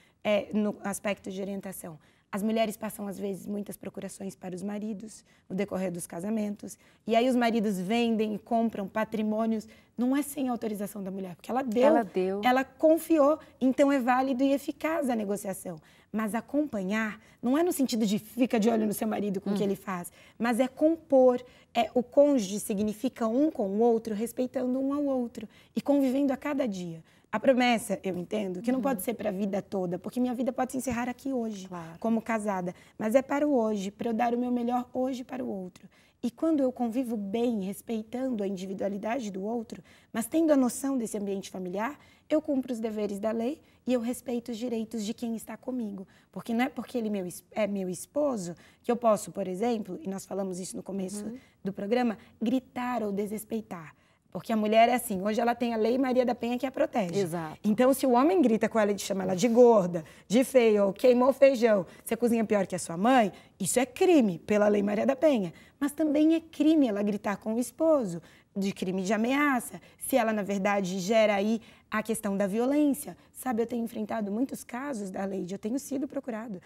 no aspecto de orientação, as mulheres passam, às vezes, muitas procurações para os maridos no decorrer dos casamentos, e aí os maridos vendem e compram patrimônios, não é sem autorização da mulher, porque ela deu, ela confiou, então é válido e eficaz a negociação. Mas acompanhar não é no sentido de fica de olho no seu marido com o que ele faz, mas é compor. O cônjuge significa um com o outro, respeitando um ao outro e convivendo a cada dia. A promessa, eu entendo, que não pode ser para a vida toda, porque minha vida pode se encerrar aqui hoje, como casada, mas é para o hoje, para eu dar o meu melhor hoje para o outro. E quando eu convivo bem, respeitando a individualidade do outro, mas tendo a noção desse ambiente familiar, eu cumpro os deveres da lei e eu respeito os direitos de quem está comigo. Porque não é porque ele é meu esposo que eu posso, por exemplo, e nós falamos isso no começo do programa, gritar ou desrespeitar. Porque a mulher é assim, hoje ela tem a Lei Maria da Penha que a protege. Exato. Então, se o homem grita com ela e chama ela de gorda, de feia, ou queimou feijão, você cozinha pior que a sua mãe, isso é crime pela Lei Maria da Penha. Mas também é crime ela gritar com o esposo, de crime de ameaça, se ela, na verdade, gera aí a questão da violência. Sabe, eu tenho enfrentado muitos casos, Darleide, eu tenho sido procurada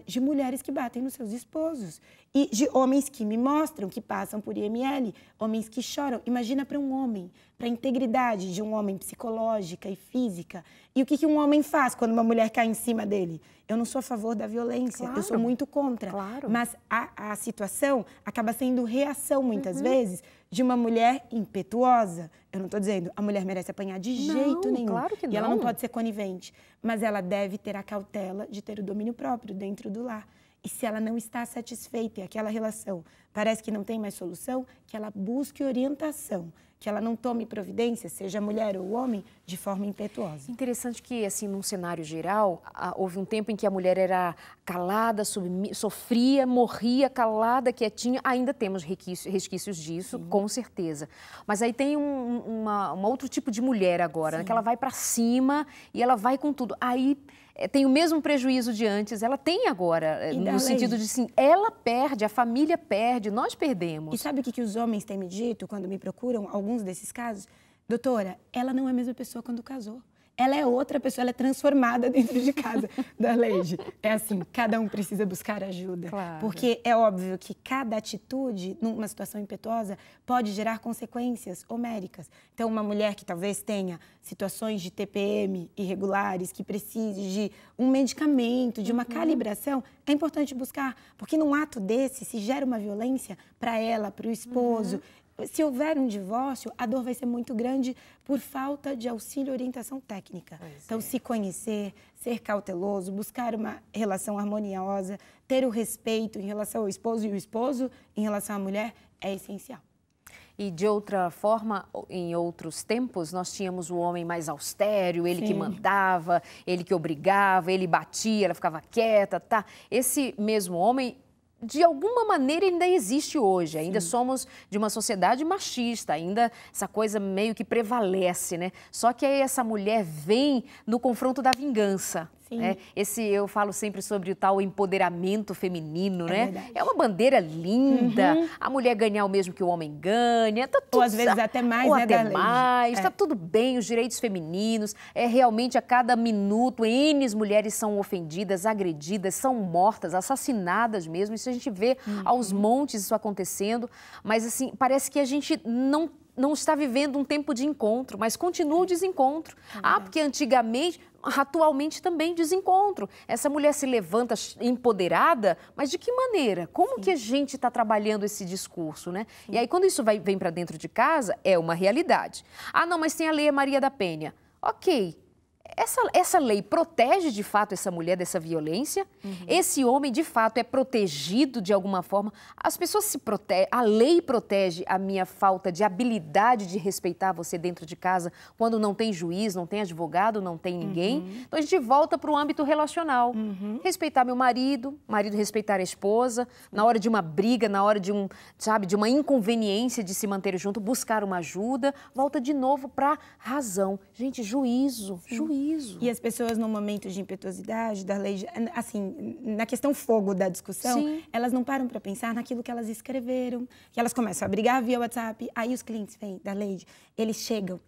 de mulheres que batem nos seus esposos e de homens que me mostram que passam por IML, homens que choram. Imagina para um homem, para a integridade de um homem psicológica e física. E o que um homem faz quando uma mulher cai em cima dele? Eu não sou a favor da violência, eu sou muito contra. Mas a situação acaba sendo reação, muitas vezes, de uma mulher impetuosa. Eu não estou dizendo a mulher merece apanhar de jeito nenhum. Claro que não. E ela não pode ser conivente, mas ela deve ter a cautela de ter o domínio próprio dentro do lar. E se ela não está satisfeita e aquela relação parece que não tem mais solução, que ela busque orientação, que ela não tome providência, seja mulher ou homem, de forma impetuosa. Interessante que, assim, num cenário geral, houve um tempo em que a mulher era calada, sofria, morria, calada, quietinha. Ainda temos resquícios disso, sim, com certeza. Mas aí tem um outro tipo de mulher agora, né, que ela vai para cima e ela vai com tudo. Aí tem o mesmo prejuízo de antes, ela tem agora, no sentido de, sim, ela perde, a família perde, nós perdemos. E sabe o que os homens têm me dito quando me procuram, alguns desses casos? Doutora, ela não é a mesma pessoa quando casou. Ela é outra pessoa, ela é transformada dentro de casa, Darleide. É assim, cada um precisa buscar ajuda. Claro. Porque é óbvio que cada atitude, numa situação impetuosa, pode gerar consequências homéricas. Então, uma mulher que talvez tenha situações de TPM irregulares, que precise de um medicamento, de uma calibração, é importante buscar. Porque num ato desse, se gera uma violência para ela, para o esposo. Se houver um divórcio, a dor vai ser muito grande por falta de auxílio e orientação técnica. Então, se conhecer, ser cauteloso, buscar uma relação harmoniosa, ter o respeito em relação ao esposo e o esposo em relação à mulher é essencial. E de outra forma, em outros tempos, nós tínhamos o homem mais austero, ele, sim, que mandava, ele que obrigava, ele batia, ela ficava quieta, tá? Esse mesmo homem, de alguma maneira, ainda existe hoje. Ainda, sim, somos de uma sociedade machista, ainda essa coisa meio que prevalece, né? Só que aí essa mulher vem no confronto da vingança. Né? Eu falo sempre sobre o tal empoderamento feminino, né? Verdade. É uma bandeira linda, a mulher ganhar o mesmo que o homem ganha. Tá tudo, ou às vezes até mais, ou né, até mais, tá tudo bem, os direitos femininos. Realmente, a cada minuto, N mulheres são ofendidas, agredidas, são mortas, assassinadas mesmo. Isso a gente vê aos montes isso acontecendo. Mas, assim, parece que a gente não está vivendo um tempo de encontro, mas continua o desencontro. Porque antigamente, atualmente também desencontro. Essa mulher se levanta empoderada, mas de que maneira? Como, sim, que a gente está trabalhando esse discurso, né? Sim. E aí, quando isso vem para dentro de casa, é uma realidade. Não, mas tem a Lei Maria da Penha. Ok. Essa lei protege, de fato, essa mulher dessa violência? Esse homem, de fato, é protegido de alguma forma? As pessoas se protegem, a lei protege a minha falta de habilidade de respeitar você dentro de casa quando não tem juiz, não tem advogado, não tem ninguém? Então, a gente volta para o âmbito relacional. Respeitar meu marido respeitar a esposa, na hora de uma briga, na hora de de uma inconveniência de se manter junto, buscar uma ajuda, volta de novo para a razão. Gente, juízo. E as pessoas, no momento de impetuosidade, da lei, assim, na questão fogo da discussão, sim, elas não param para pensar naquilo que elas escreveram, que elas começam a brigar via WhatsApp. Aí os clientes vêm da Leide, eles chegam,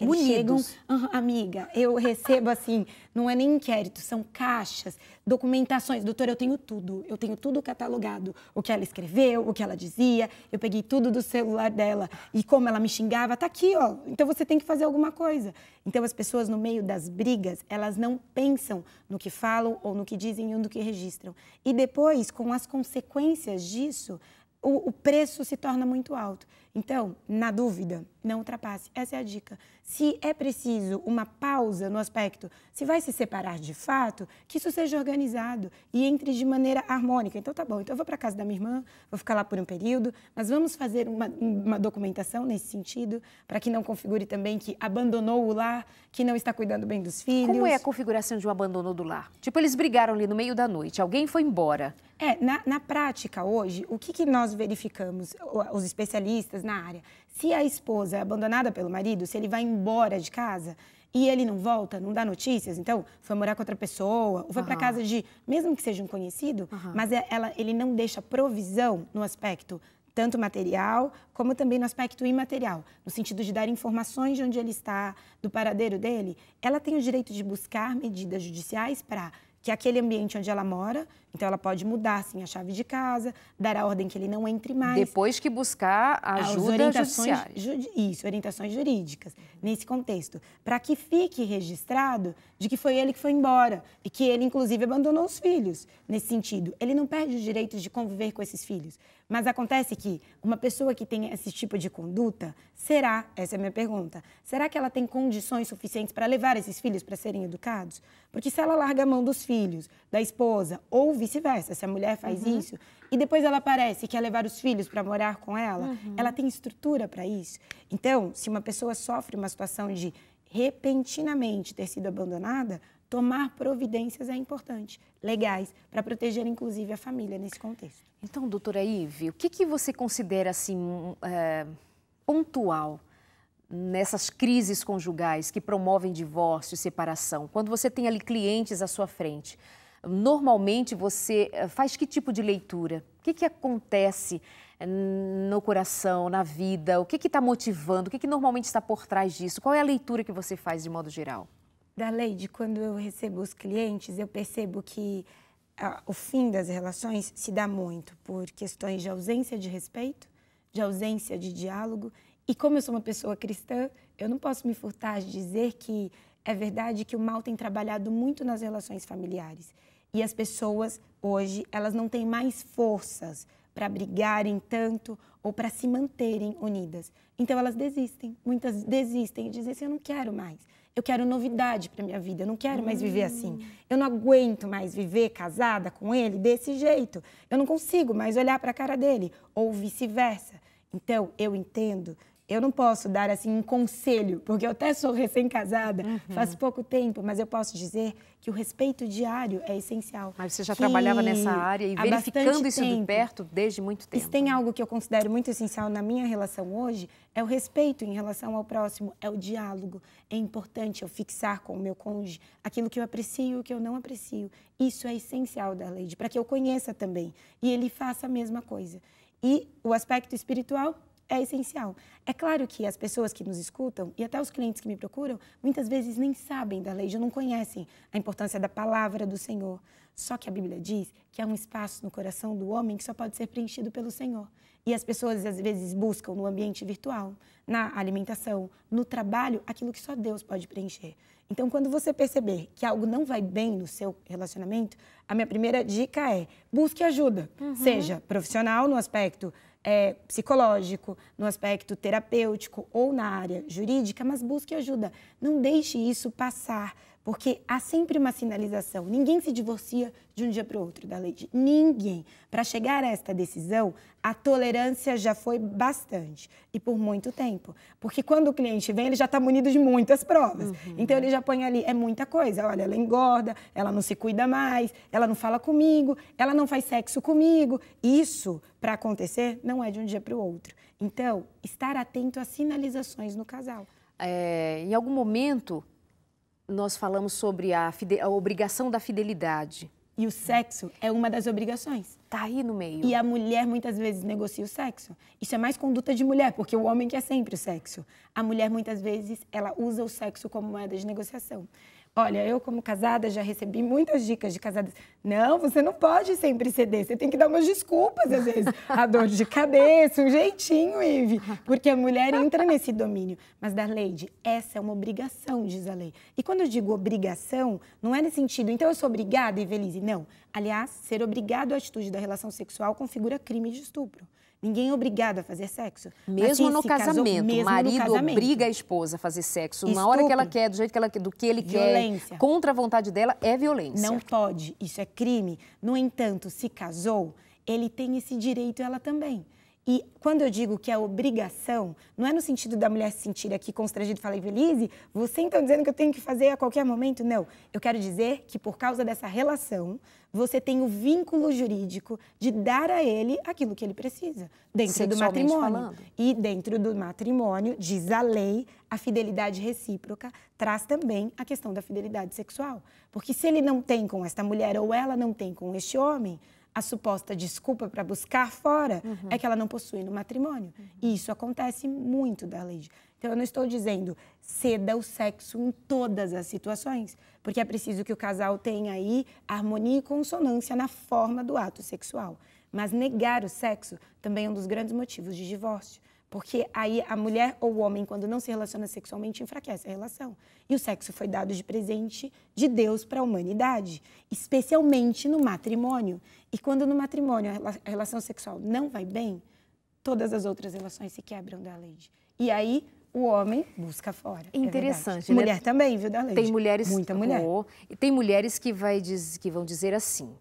amiga, eu recebo assim, não é nem inquérito, são caixas, documentações. Doutora, eu tenho tudo catalogado, o que ela escreveu, o que ela dizia, eu peguei tudo do celular dela e como ela me xingava, tá aqui, ó, então você tem que fazer alguma coisa. Então, as pessoas, no meio das brigas, elas não pensam no que falam ou no que dizem ou no que registram. E depois, com as consequências disso, o preço se torna muito alto. Então, na dúvida, não ultrapasse. Essa é a dica. Se é preciso uma pausa no aspecto, se vai se separar de fato, que isso seja organizado e entre de maneira harmônica. Então, tá bom, então eu vou para a casa da minha irmã, vou ficar lá por um período, mas vamos fazer uma documentação nesse sentido, para que não configure também que abandonou o lar, que não está cuidando bem dos filhos. Como é a configuração de um abandono do lar? Tipo, eles brigaram ali no meio da noite, alguém foi embora. Na prática hoje, o que nós verificamos, os especialistas na área, se a esposa é abandonada pelo marido, se ele vai embora de casa e ele não volta, não dá notícias, então foi morar com outra pessoa, ou foi para casa de, mesmo que seja um conhecido, mas ele não deixa provisão no aspecto tanto material, como também no aspecto imaterial, no sentido de dar informações de onde ele está, do paradeiro dele, ela tem o direito de buscar medidas judiciais para que aquele ambiente onde ela mora, então ela pode mudar, sim, a chave de casa, dar a ordem que ele não entre mais. Depois que buscar ajuda judiciária. Isso, orientações jurídicas, nesse contexto. Para que fique registrado de que foi ele que foi embora e que ele, inclusive, abandonou os filhos, nesse sentido. Ele não perde os direitos de conviver com esses filhos. Mas acontece que uma pessoa que tem esse tipo de conduta, essa é a minha pergunta, será que ela tem condições suficientes para levar esses filhos para serem educados? Porque se ela larga a mão dos filhos, filhos da esposa, ou vice-versa, se a mulher faz isso, e depois ela aparece e quer levar os filhos para morar com ela, ela tem estrutura para isso. Então, se uma pessoa sofre uma situação de repentinamente ter sido abandonada, tomar providências é importante, legais, para proteger, inclusive, a família nesse contexto. Então, doutora Ive, o que você considera, assim, pontual nessas crises conjugais que promovem divórcio e separação? Quando você tem ali clientes à sua frente, normalmente você faz que tipo de leitura? O que acontece no coração, na vida? O que está motivando? O que normalmente está por trás disso? Qual é a leitura que você faz de modo geral? Darleide, quando eu recebo os clientes, eu percebo que o fim das relações se dá muito por questões de ausência de respeito, de ausência de diálogo. E como eu sou uma pessoa cristã, eu não posso me furtar de dizer que é verdade que o mal tem trabalhado muito nas relações familiares. E as pessoas, hoje, elas não têm mais forças para brigarem tanto ou para se manterem unidas. Então, elas desistem. Muitas desistem e dizem assim, eu não quero mais. Eu quero novidade para minha vida, eu não quero mais viver assim. Eu não aguento mais viver casada com ele desse jeito. Eu não consigo mais olhar para a cara dele, ou vice-versa. Então, eu entendo. Eu não posso dar assim um conselho, porque eu até sou recém-casada, faz pouco tempo, mas eu posso dizer que o respeito diário é essencial. Mas você já trabalhava nessa área e verificando isso de perto desde muito tempo. Se tem algo que eu considero muito essencial na minha relação hoje, é o respeito em relação ao próximo, é o diálogo. É importante eu fixar com o meu cônjuge aquilo que eu aprecio e o que eu não aprecio. Isso é essencial, Darleide, para que eu conheça também e ele faça a mesma coisa. E o aspecto espiritual é essencial. É claro que as pessoas que nos escutam e até os clientes que me procuram, muitas vezes nem sabem da lei, já não conhecem a importância da palavra do Senhor. Só que a Bíblia diz que há um espaço no coração do homem que só pode ser preenchido pelo Senhor. E as pessoas, às vezes, buscam no ambiente virtual, na alimentação, no trabalho, aquilo que só Deus pode preencher. Então, quando você perceber que algo não vai bem no seu relacionamento, a minha primeira dica é busque ajuda, seja profissional no aspecto psicológico, no aspecto terapêutico ou na área jurídica, mas busque ajuda. Não deixe isso passar, porque há sempre uma sinalização. Ninguém se divorcia de um dia para o outro, Darleide. Ninguém. Para chegar a esta decisão, a tolerância já foi bastante e por muito tempo. Porque quando o cliente vem, ele já está munido de muitas provas. Então, ele já põe ali, é muita coisa. Olha, ela engorda, ela não se cuida mais, ela não fala comigo, ela não faz sexo comigo. Isso, para acontecer, não é de um dia para o outro. Então, estar atento às sinalizações no casal. Em algum momento, nós falamos sobre a obrigação da fidelidade. E o sexo é uma das obrigações. Está aí no meio. E a mulher muitas vezes negocia o sexo. Isso é mais conduta de mulher, porque o homem quer sempre o sexo. A mulher muitas vezes ela usa o sexo como moeda de negociação. Olha, eu como casada já recebi muitas dicas de casadas. Não, você não pode sempre ceder, você tem que dar umas desculpas às vezes. A dor de cabeça, um jeitinho, Ive. Porque a mulher entra nesse domínio. Mas, Darleide, essa é uma obrigação, diz a lei. E quando eu digo obrigação, não é nesse sentido, então eu sou obrigada, Evelise? Não. Aliás, ser obrigado à atitude da relação sexual configura crime de estupro. Ninguém é obrigado a fazer sexo. Mesmo no casamento, o marido obriga a esposa a fazer sexo na hora que ela quer, do jeito que ela quer, do que ele quer, contra a vontade dela, é violência. Não pode, isso é crime. No entanto, se casou, ele tem esse direito, ela também. E quando eu digo que é obrigação, não é no sentido da mulher se sentir aqui constrangida e falar, Evelise, você então dizendo que eu tenho que fazer a qualquer momento? Não. Eu quero dizer que por causa dessa relação, você tem o vínculo jurídico de dar a ele aquilo que ele precisa. Dentro do matrimônio. Falando. E dentro do matrimônio, diz a lei, a fidelidade recíproca traz também a questão da fidelidade sexual. Porque se ele não tem com esta mulher ou ela não tem com este homem, a suposta desculpa para buscar fora é que ela não possui no matrimônio. E isso acontece muito, Darleide. Então, eu não estou dizendo ceda o sexo em todas as situações, porque é preciso que o casal tenha aí harmonia e consonância na forma do ato sexual. Mas negar o sexo também é um dos grandes motivos de divórcio. Porque aí a mulher ou o homem, quando não se relaciona sexualmente, enfraquece a relação. E o sexo foi dado de presente de Deus para a humanidade, especialmente no matrimônio. E quando no matrimônio a relação sexual não vai bem, todas as outras relações se quebram, Darleide. E aí o homem busca fora. Interessante, né? né? Mulher também, viu, Darleide? Tem mulheres... Muita mulher. Tem mulheres que vão dizer assim,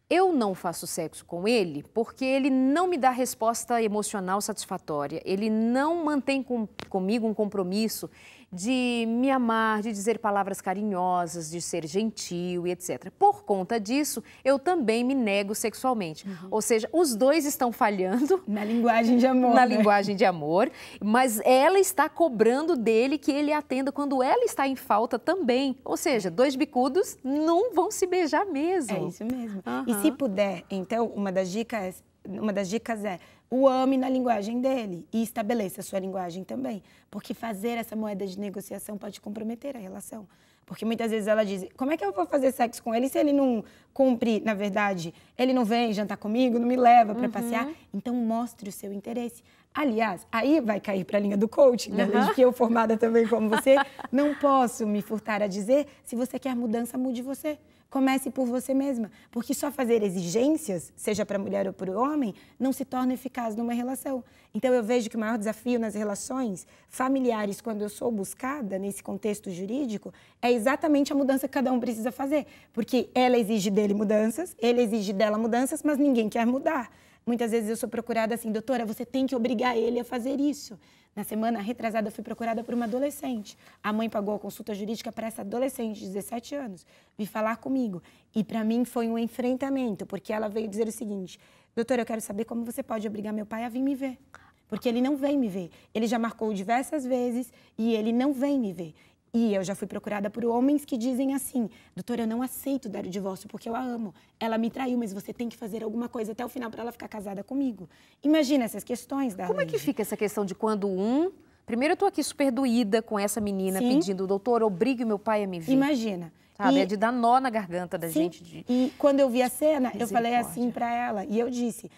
eu não faço sexo com ele porque ele não me dá resposta emocional satisfatória, ele não mantém comigo um compromisso de me amar, de dizer palavras carinhosas, de ser gentil e etc. Por conta disso, eu também me nego sexualmente. Ou seja, os dois estão falhando. Na linguagem de amor. Na linguagem de amor, mas ela está cobrando dele que ele atenda quando ela está em falta também. Ou seja, dois bicudos não vão se beijar mesmo. É isso mesmo. E se puder, então, uma das dicas é o ame na linguagem dele e estabeleça a sua linguagem também. Porque fazer essa moeda de negociação pode comprometer a relação. Porque muitas vezes ela diz, como é que eu vou fazer sexo com ele se ele não cumpre, na verdade, ele não vem jantar comigo, não me leva para passear? Então, mostre o seu interesse. Aliás, aí vai cair para a linha do coaching, né? Desde que eu, formada também como você, não posso me furtar a dizer, se você quer mudança, mude você. Comece por você mesma, porque só fazer exigências, seja para a mulher ou para o homem, não se torna eficaz numa relação. Então, eu vejo que o maior desafio nas relações familiares, quando eu sou buscada, nesse contexto jurídico, é exatamente a mudança que cada um precisa fazer. Porque ela exige dele mudanças, ele exige dela mudanças, mas ninguém quer mudar. Muitas vezes eu sou procurada assim, doutora, você tem que obrigar ele a fazer isso. Na semana retrasada, eu fui procurada por uma adolescente. A mãe pagou a consulta jurídica para essa adolescente de 17 anos vir falar comigo. E para mim foi um enfrentamento, porque ela veio dizer o seguinte, doutora, eu quero saber como você pode obrigar meu pai a vir me ver. Porque ele não vem me ver. Ele já marcou diversas vezes e ele não vem me ver. E eu já fui procurada por homens que dizem assim, doutora, eu não aceito dar o divórcio porque eu a amo. Ela me traiu, mas você tem que fazer alguma coisa até o final para ela ficar casada comigo. Imagina essas questões, Darleide. Como é que fica essa questão de quando Primeiro eu tô aqui super doída com essa menina pedindo, doutora, obrigue meu pai a me ver. Imagina. Sabe, é de dar nó na garganta da gente. E quando eu vi a cena, eu falei assim para ela, e eu disse...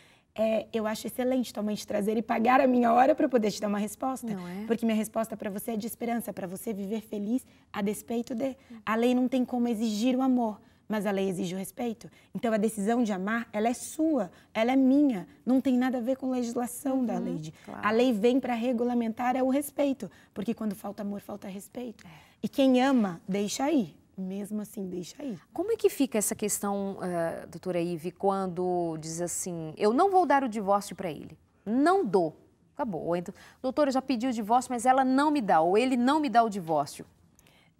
eu acho excelente tua mãe te trazer e pagar a minha hora para poder te dar uma resposta. Não é? Porque minha resposta para você é de esperança, para você viver feliz a despeito de. A lei não tem como exigir o amor, mas a lei exige o respeito. Então, a decisão de amar, ela é sua, ela é minha. Não tem nada a ver com legislação da lei. Claro. A lei vem para regulamentar o respeito, porque quando falta amor, falta respeito. E quem ama, deixa ir. Mesmo assim, deixa aí. Como é que fica essa questão, doutora Ive, quando diz assim, eu não vou dar o divórcio para ele, não dou, acabou. Ou então, doutora, já pediu o divórcio, mas ela não me dá, ou ele não me dá o divórcio.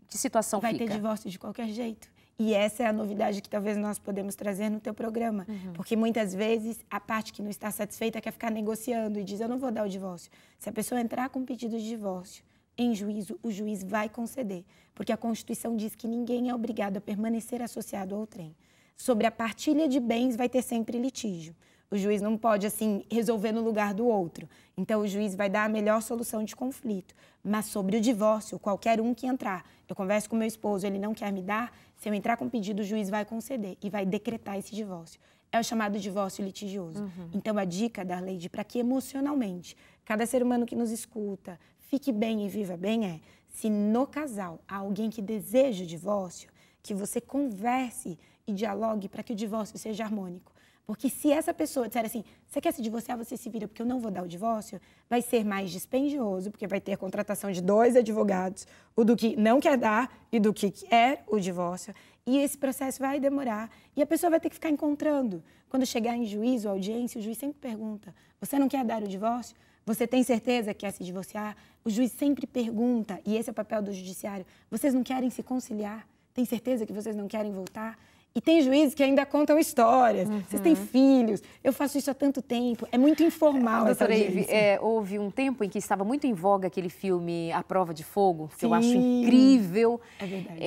Que situação fica? Vai ter divórcio de qualquer jeito. E essa é a novidade que talvez nós podemos trazer no teu programa. Porque muitas vezes a parte que não está satisfeita quer ficar negociando e diz, eu não vou dar o divórcio. Se a pessoa entrar com pedido de divórcio, em juízo, o juiz vai conceder, porque a Constituição diz que ninguém é obrigado a permanecer associado ao trem. Sobre a partilha de bens vai ter sempre litígio. O juiz não pode, assim, resolver no lugar do outro. Então, o juiz vai dar a melhor solução de conflito. Mas sobre o divórcio, qualquer um que entrar, eu converso com meu esposo, ele não quer me dar, se eu entrar com pedido, o juiz vai conceder e vai decretar esse divórcio. É o chamado divórcio litigioso. Então, a dica, Darleide, para que emocionalmente, cada ser humano que nos escuta, fique bem e viva bem se no casal há alguém que deseja o divórcio, que você converse e dialogue para que o divórcio seja harmônico. Porque se essa pessoa disser assim, você quer se divorciar, você se vira porque eu não vou dar o divórcio, vai ser mais dispendioso, porque vai ter a contratação de 2 advogados, o do que não quer dar e do que quer o divórcio. E esse processo vai demorar e a pessoa vai ter que ficar encontrando. Quando chegar em juízo, audiência, o juiz sempre pergunta, você não quer dar o divórcio? Você tem certeza que quer se divorciar? O juiz sempre pergunta, e esse é o papel do judiciário, vocês não querem se conciliar? Tem certeza que vocês não querem voltar? E tem juízes que ainda contam histórias, vocês têm filhos, eu faço isso há tanto tempo, é muito informal essa audiência. Houve um tempo em que estava muito em voga aquele filme A Prova de Fogo, que eu acho incrível. É verdade.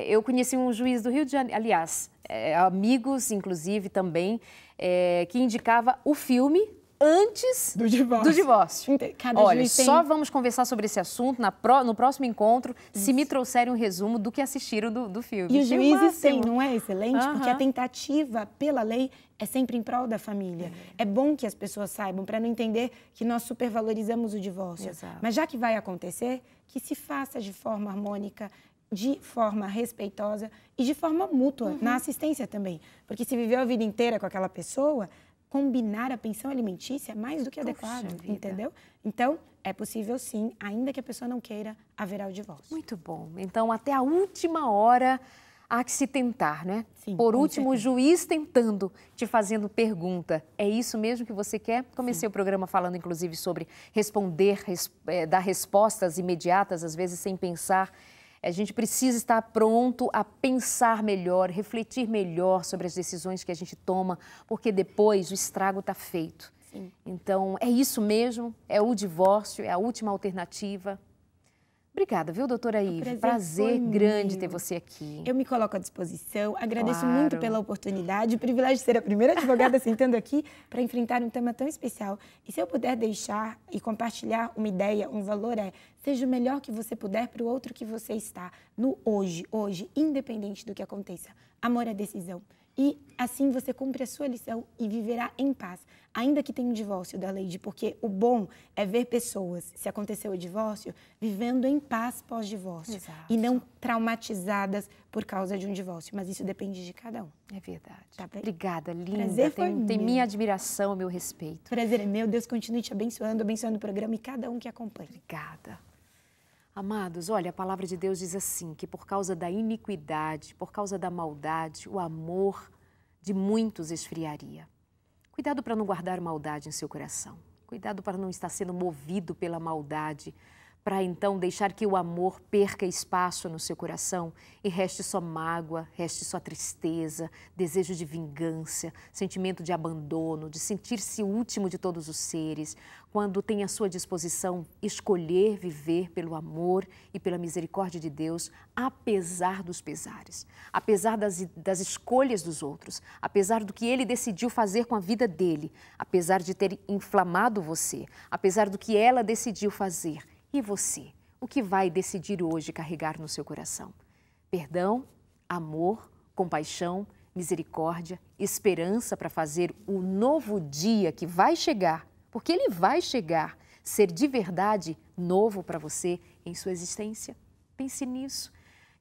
Eu conheci um juiz do Rio de Janeiro, aliás, amigos, inclusive, também, que indicava o filme antes do divórcio. Olha, só vamos conversar sobre esse assunto no próximo encontro, se me trouxerem um resumo do que assistiram do filme. E os juízes têm, não é excelente? Porque a tentativa pela lei é sempre em prol da família. É bom que as pessoas saibam, para não entender que nós supervalorizamos o divórcio. Exato. Mas já que vai acontecer, que se faça de forma harmônica, de forma respeitosa e de forma mútua, na assistência também. Porque se viveu a vida inteira com aquela pessoa, combinar a pensão alimentícia mais do que adequado, entendeu? Então, é possível sim, ainda que a pessoa não queira, haverá o divórcio. Muito bom. Então, até a última hora há que se tentar, né? Sim, por último, certeza. o juiz tentando, te fazendo pergunta. É isso mesmo que você quer? Comecei o programa falando, inclusive, sobre responder, dar respostas imediatas, às vezes sem pensar. A gente precisa estar pronto a pensar melhor, refletir melhor sobre as decisões que a gente toma, porque depois o estrago está feito. Sim. Então, é isso mesmo, é o divórcio, é a última alternativa. Obrigada, viu, doutora Ive? Prazer grande ter você aqui. Eu me coloco à disposição, agradeço Claro. muito pela oportunidade, o privilégio de ser a primeira advogada sentando aqui para enfrentar um tema tão especial. E se eu puder deixar e compartilhar uma ideia, um valor seja o melhor que você puder para o outro que você está, no hoje, independente do que aconteça. Amor é decisão. E assim você cumpre a sua lição e viverá em paz, ainda que tenha um divórcio da Leide, porque o bom é ver pessoas, se aconteceu o divórcio, vivendo em paz pós-divórcio. E não traumatizadas por causa de um divórcio, mas isso depende de cada um. É verdade. Tá bem? Obrigada, linda. Prazer foi Tem meu. minha admiração, meu respeito. Prazer é meu, Deus continue te abençoando o programa e cada um que acompanha. Obrigada. Amados, olha, a palavra de Deus diz assim, que por causa da iniquidade, por causa da maldade, o amor de muitos esfriaria. Cuidado para não guardar maldade em seu coração. Cuidado para não estar sendo movido pela maldade, para então deixar que o amor perca espaço no seu coração e reste só mágoa, reste só tristeza, desejo de vingança, sentimento de abandono, de sentir-se o último de todos os seres, quando tem à sua disposição escolher viver pelo amor e pela misericórdia de Deus, apesar dos pesares, apesar das escolhas dos outros, apesar do que ele decidiu fazer com a vida dele, apesar de ter inflamado você, apesar do que ela decidiu fazer. E você? O que vai decidir hoje carregar no seu coração? Perdão, amor, compaixão, misericórdia, esperança para fazer o novo dia que vai chegar, porque ele vai chegar, ser de verdade novo para você em sua existência? Pense nisso.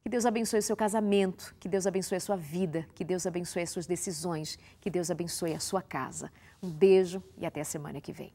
Que Deus abençoe o seu casamento, que Deus abençoe a sua vida, que Deus abençoe as suas decisões, que Deus abençoe a sua casa. Um beijo e até a semana que vem.